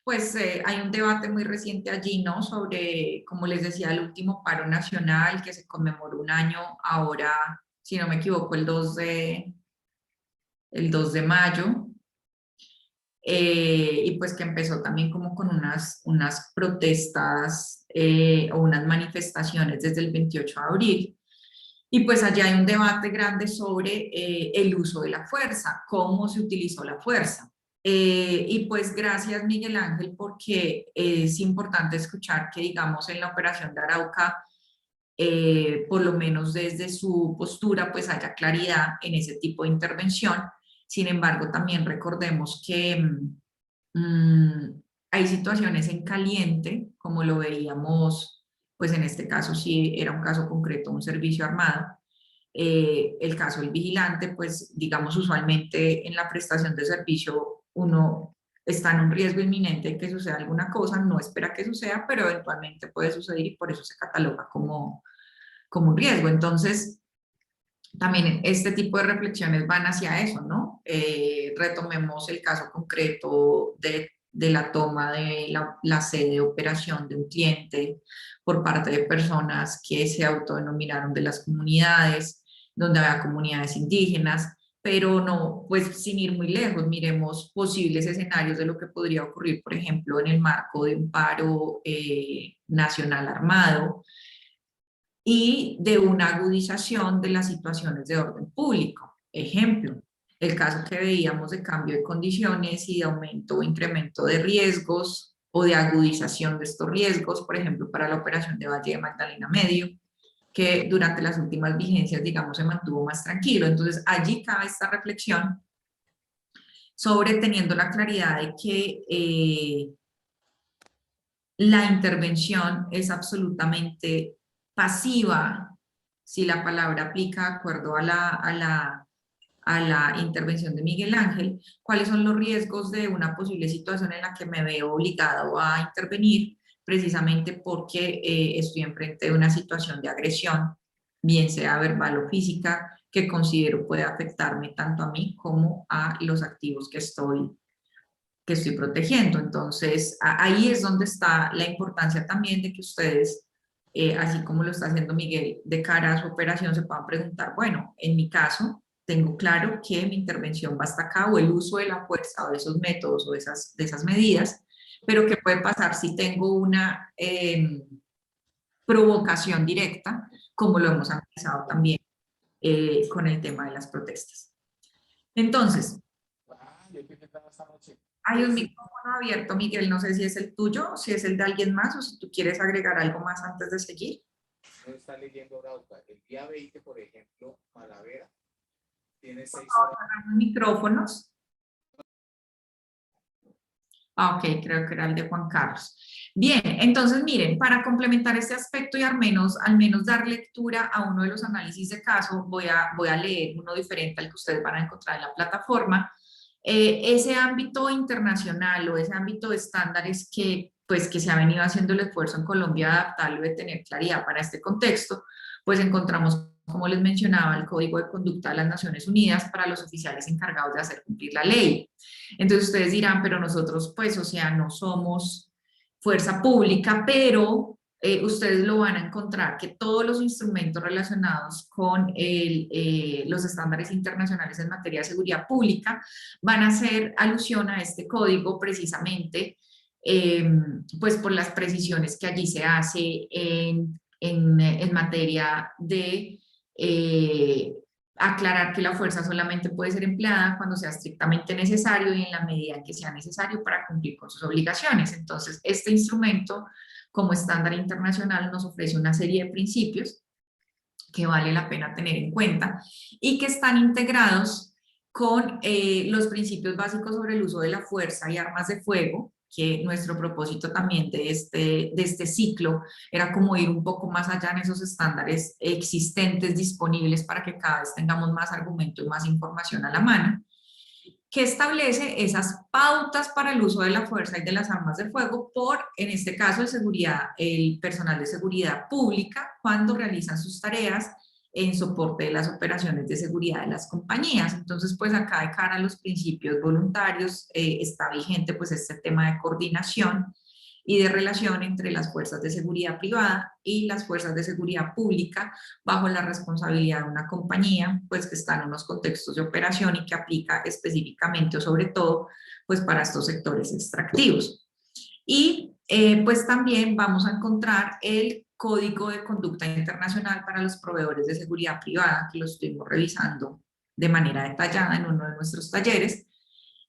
Pues hay un debate muy reciente allí, ¿no? Sobre, como les decía, el último paro nacional que se conmemoró un año ahora, si no me equivoco, el 2 de mayo. Y pues que empezó también como con unas protestas o unas manifestaciones desde el 28 de abril. Y pues allá hay un debate grande sobre el uso de la fuerza, cómo se utilizó la fuerza. Y pues gracias Miguel Ángel, porque es importante escuchar que digamos en la operación de Arauca, por lo menos desde su postura, pues haya claridad en ese tipo de intervención. Sin embargo, también recordemos que hay situaciones en caliente, como lo veíamos, pues en este caso sí era un caso concreto, un servicio armado. El caso del vigilante, pues digamos usualmente en la prestación de servicio uno está en un riesgo inminente de que suceda alguna cosa, no espera que suceda, pero eventualmente puede suceder y por eso se cataloga como un riesgo. Entonces, también este tipo de reflexiones van hacia eso, ¿no? Retomemos el caso concreto de la toma de la sede de operación de un cliente por parte de personas que se autodenominaron de las comunidades, donde había comunidades indígenas, pero no, pues sin ir muy lejos, miremos posibles escenarios de lo que podría ocurrir, por ejemplo, en el marco de un paro nacional armado, y de una agudización de las situaciones de orden público. Ejemplo, el caso que veíamos de cambio de condiciones y de aumento o incremento de riesgos o de agudización de estos riesgos, por ejemplo, para la operación de Valle de Magdalena Medio, que durante las últimas vigencias, digamos, se mantuvo más tranquilo. Entonces, allí cabe esta reflexión sobre teniendo la claridad de que la intervención es absolutamente pasiva, si la palabra aplica de acuerdo a la intervención de Miguel Ángel, cuáles son los riesgos de una posible situación en la que me veo obligado a intervenir, precisamente porque estoy enfrente de una situación de agresión, bien sea verbal o física, que considero puede afectarme tanto a mí como a los activos que estoy protegiendo. Entonces, ahí es donde está la importancia también de que ustedes, así como lo está haciendo Miguel, de cara a su operación, se puedan preguntar, bueno, en mi caso, tengo claro que mi intervención va hasta acá, o el uso de la fuerza, o de esos métodos, o de esas medidas, pero ¿qué puede pasar si tengo una provocación directa, como lo hemos analizado también con el tema de las protestas? Entonces, hay un micrófono abierto, Miguel, no sé si es el tuyo, si es el de alguien más, o si tú quieres agregar algo más antes de seguir. No está leyendo Arauca. El día 20, por ejemplo, Malavera tiene 6 horas. Micrófonos. Ok, creo que era el de Juan Carlos. Bien, entonces miren, para complementar este aspecto y al menos dar lectura a uno de los análisis de caso, voy a leer uno diferente al que ustedes van a encontrar en la plataforma. Ese ámbito internacional o ese ámbito de estándares que se ha venido haciendo el esfuerzo en Colombia de adaptarlo, de tener claridad para este contexto, pues encontramos, como les mencionaba, el Código de Conducta de las Naciones Unidas para los oficiales encargados de hacer cumplir la ley. Entonces ustedes dirán, pero nosotros, pues, o sea, no somos fuerza pública, pero ustedes lo van a encontrar que todos los instrumentos relacionados con los estándares internacionales en materia de seguridad pública van a hacer alusión a este código precisamente pues por las precisiones que allí se hace en materia de aclarar que la fuerza solamente puede ser empleada cuando sea estrictamente necesario y en la medida en que sea necesario para cumplir con sus obligaciones. Entonces, este instrumento como estándar internacional nos ofrece una serie de principios que vale la pena tener en cuenta y que están integrados con los principios básicos sobre el uso de la fuerza y armas de fuego, que nuestro propósito también de este ciclo era como ir un poco más allá en esos estándares existentes, disponibles, para que cada vez tengamos más argumento y más información a la mano, que establece esas pautas para el uso de la fuerza y de las armas de fuego por, en este caso, el personal de seguridad pública cuando realizan sus tareas en soporte de las operaciones de seguridad de las compañías. Entonces, pues acá de cara a los principios voluntarios está vigente pues este tema de coordinación y de relación entre las fuerzas de seguridad privada y las fuerzas de seguridad pública bajo la responsabilidad de una compañía, pues que está en unos contextos de operación y que aplica específicamente o sobre todo pues para estos sectores extractivos. Y pues también vamos a encontrar el Código de Conducta Internacional para los proveedores de seguridad privada, que lo estuvimos revisando de manera detallada en uno de nuestros talleres,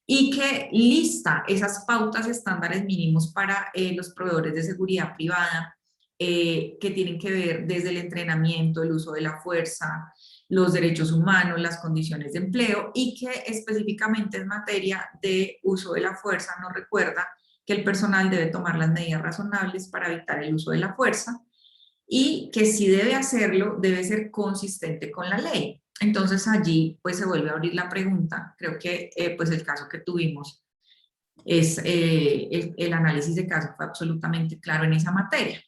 y que lista esas pautas estándares mínimos para los proveedores de seguridad privada que tienen que ver desde el entrenamiento, el uso de la fuerza, los derechos humanos, las condiciones de empleo, y que específicamente en materia de uso de la fuerza nos recuerda que el personal debe tomar las medidas razonables para evitar el uso de la fuerza y que si debe hacerlo, debe ser consistente con la ley. Entonces allí pues se vuelve a abrir la pregunta. Creo que pues el caso que tuvimos es el análisis de caso fue absolutamente claro en esa materia.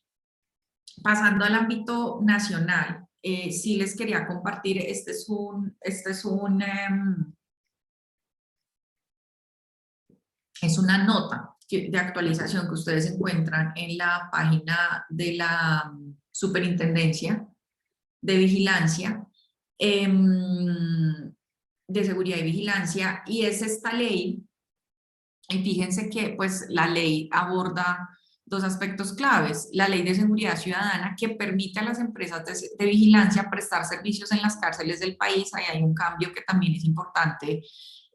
Pasando al ámbito nacional, sí les quería compartir, esta es una nota de actualización que ustedes encuentran en la página de la Superintendencia de Vigilancia, de Seguridad y Vigilancia, y es esta ley, y fíjense que pues la ley aborda dos aspectos claves. La Ley de Seguridad Ciudadana, que permite a las empresas de vigilancia prestar servicios en las cárceles del país. Ahí hay un cambio que también es importante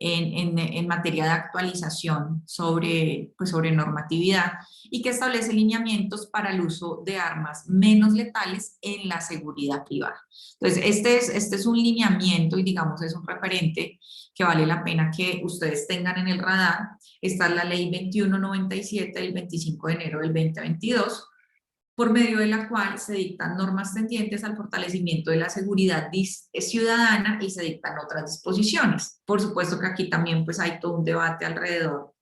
en materia de actualización sobre normatividad, y que establece lineamientos para el uso de armas menos letales en la seguridad privada. Entonces, este es un lineamiento y digamos es un referente que vale la pena que ustedes tengan en el radar. Esta es la Ley 2197 del 25 de enero del 2022, por medio de la cual se dictan normas tendientes al fortalecimiento de la seguridad ciudadana y se dictan otras disposiciones. Por supuesto que aquí también pues hay todo un debate alrededor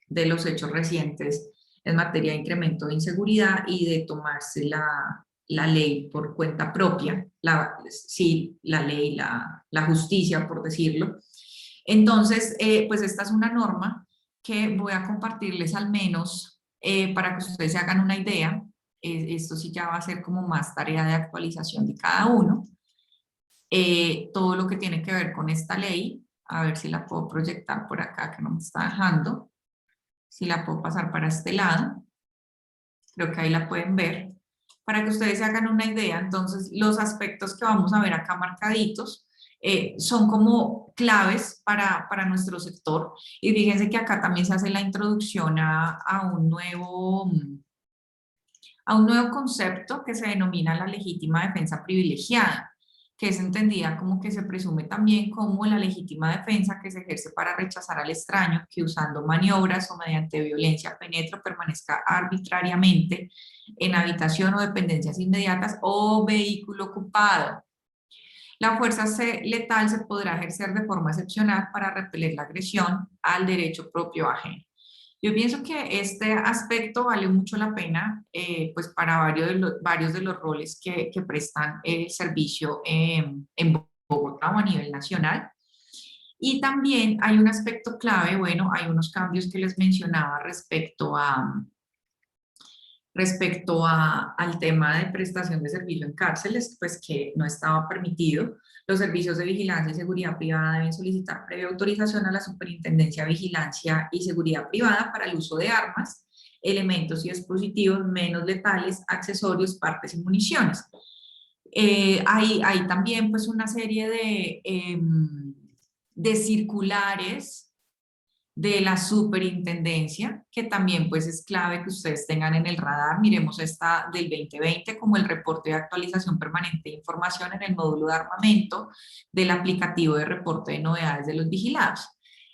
de los hechos recientes en materia de incremento de inseguridad y de tomarse la ley por cuenta propia, la ley, la justicia, por decirlo. Entonces, pues esta es una norma que voy a compartirles al menos para que ustedes se hagan una idea. Esto sí ya va a ser como más tarea de actualización de cada uno. Todo lo que tiene que ver con esta ley, a ver si la puedo proyectar por acá, que no me está dejando. Si la puedo pasar para este lado. Creo que ahí la pueden ver. Para que ustedes se hagan una idea, entonces los aspectos que vamos a ver acá marcaditos son como claves para nuestro sector. Y fíjense que acá también se hace la introducción a un nuevo concepto que se denomina la legítima defensa privilegiada, que es entendida como que se presume también como la legítima defensa que se ejerce para rechazar al extraño que usando maniobras o mediante violencia penetre o permanezca arbitrariamente en habitación o dependencias inmediatas o vehículo ocupado. La fuerza letal se podrá ejercer de forma excepcional para repeler la agresión al derecho propio ajeno. Yo pienso que este aspecto vale mucho la pena pues para varios de los roles que prestan el servicio en Bogotá o a nivel nacional. Y también hay un aspecto clave, bueno, hay unos cambios que les mencionaba respecto al tema de prestación de servicio en cárceles, pues que no estaba permitido. Los servicios de vigilancia y seguridad privada deben solicitar previa autorización a la Superintendencia de Vigilancia y Seguridad Privada para el uso de armas, elementos y dispositivos menos letales, accesorios, partes y municiones. Hay también pues una serie de circulares de la superintendencia, que también pues es clave que ustedes tengan en el radar. Miremos esta del 2020 como el reporte de actualización permanente de información en el módulo de armamento del aplicativo de reporte de novedades de los vigilados.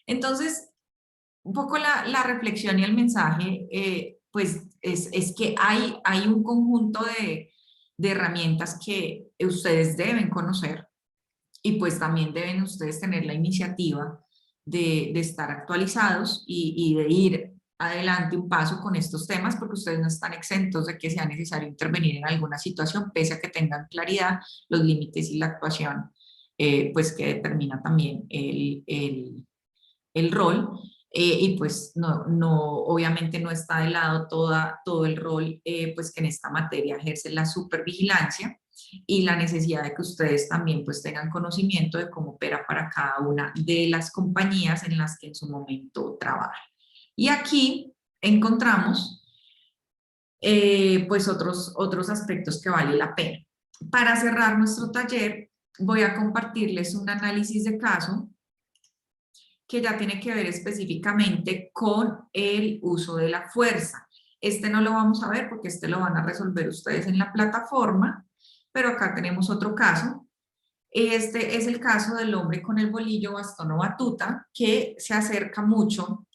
Entonces, un poco la reflexión y el mensaje pues es que hay un conjunto de herramientas que ustedes deben conocer y pues también deben ustedes tener la iniciativa de estar actualizados y de ir adelante un paso con estos temas, porque ustedes no están exentos de que sea necesario intervenir en alguna situación, pese a que tengan claridad los límites y la actuación, pues que determina también el rol. Y pues obviamente no está de lado todo el rol pues que en esta materia ejerce la supervigilancia, y la necesidad de que ustedes también pues tengan conocimiento de cómo opera para cada una de las compañías en las que en su momento trabajan. Y aquí encontramos pues otros aspectos que vale la pena. Para cerrar nuestro taller voy a compartirles un análisis de caso que ya tiene que ver específicamente con el uso de la fuerza. Este no lo vamos a ver porque este lo van a resolver ustedes en la plataforma, pero acá tenemos otro caso. Este es el caso del hombre con el bolillo, bastón o batuta, que se acerca mucho,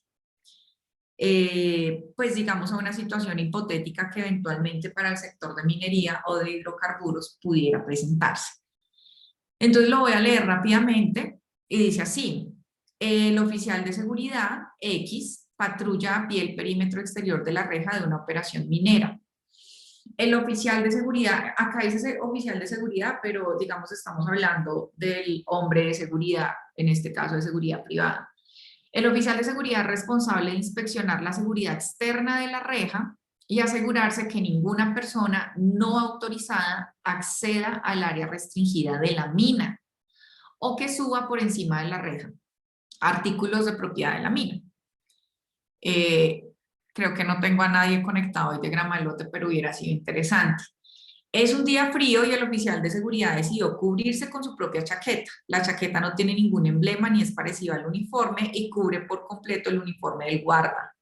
pues digamos, a una situación hipotética que eventualmente para el sector de minería o de hidrocarburos pudiera presentarse. Entonces lo voy a leer rápidamente y dice así: el oficial de seguridad X patrulla a pie el perímetro exterior de la reja de una operación minera. El oficial de seguridad, acá dice oficial de seguridad, pero digamos estamos hablando del hombre de seguridad, en este caso de seguridad privada. El oficial de seguridad es responsable de inspeccionar la seguridad externa de la reja y asegurarse que ninguna persona no autorizada acceda al área restringida de la mina o que suba por encima de la reja artículos de propiedad de la mina. Creo que no tengo a nadie conectado hoy de Gramalote, pero hubiera sido interesante. Es un día frío y el oficial de seguridad decidió cubrirse con su propia chaqueta. La chaqueta no tiene ningún emblema ni es parecida al uniforme y cubre por completo el uniforme del guarda.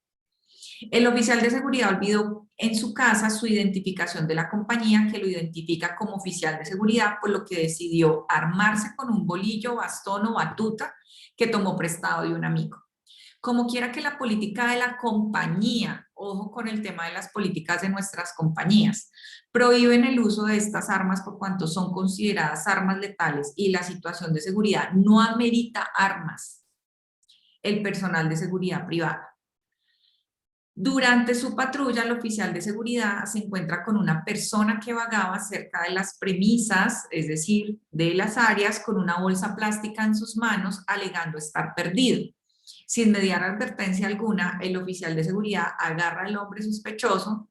El oficial de seguridad olvidó en su casa su identificación de la compañía que lo identifica como oficial de seguridad, por lo que decidió armarse con un bolillo, bastón o batuta que tomó prestado de un amigo. Como quiera que la política de la compañía, ojo con el tema de las políticas de nuestras compañías, prohíben el uso de estas armas por cuanto son consideradas armas letales y la situación de seguridad no amerita armas. El personal de seguridad privada. Durante su patrulla, el oficial de seguridad se encuentra con una persona que vagaba cerca de las premisas, es decir, de las áreas, con una bolsa plástica en sus manos, alegando estar perdido. Sin mediar advertencia alguna, el oficial de seguridad agarra al hombre sospechoso.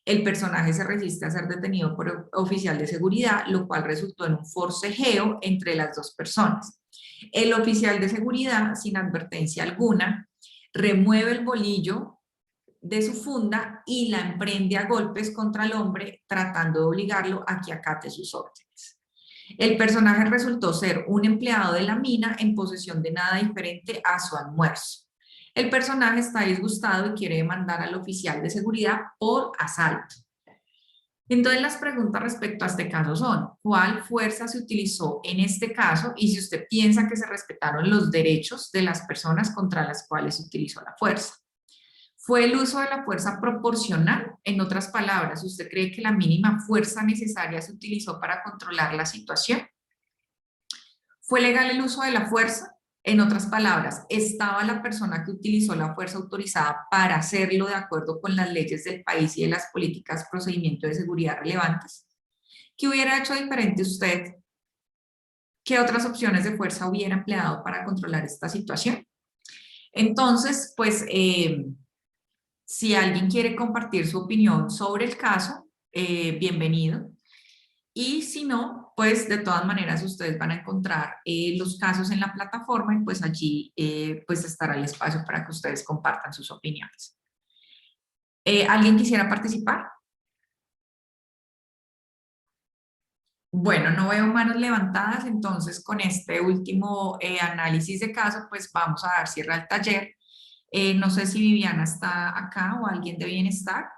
El personaje se resiste a ser detenido por el oficial de seguridad, lo cual resultó en un forcejeo entre las dos personas. El oficial de seguridad, sin advertencia alguna, remueve el bolillo de su funda y la emprende a golpes contra el hombre, tratando de obligarlo a que acate sus órdenes. El personaje resultó ser un empleado de la mina en posesión de nada diferente a su almuerzo. El personaje está disgustado y quiere demandar al oficial de seguridad por asalto. Entonces las preguntas respecto a este caso son: ¿cuál fuerza se utilizó en este caso? Y si usted piensa que se respetaron los derechos de las personas contra las cuales se utilizó la fuerza. ¿Fue el uso de la fuerza proporcional? En otras palabras, ¿usted cree que la mínima fuerza necesaria se utilizó para controlar la situación? ¿Fue legal el uso de la fuerza? En otras palabras, ¿estaba la persona que utilizó la fuerza autorizada para hacerlo de acuerdo con las leyes del país y de las políticas, procedimientos de seguridad relevantes? ¿Qué hubiera hecho diferente usted? ¿Qué otras opciones de fuerza hubiera empleado para controlar esta situación? Entonces, pues, si alguien quiere compartir su opinión sobre el caso, bienvenido. Y si no, pues de todas maneras ustedes van a encontrar los casos en la plataforma y pues allí pues estará el espacio para que ustedes compartan sus opiniones. ¿Alguien quisiera participar? Bueno, no veo manos levantadas, entonces con este último análisis de caso, pues vamos a dar cierre al taller. No sé si Viviana está acá o alguien de bienestar.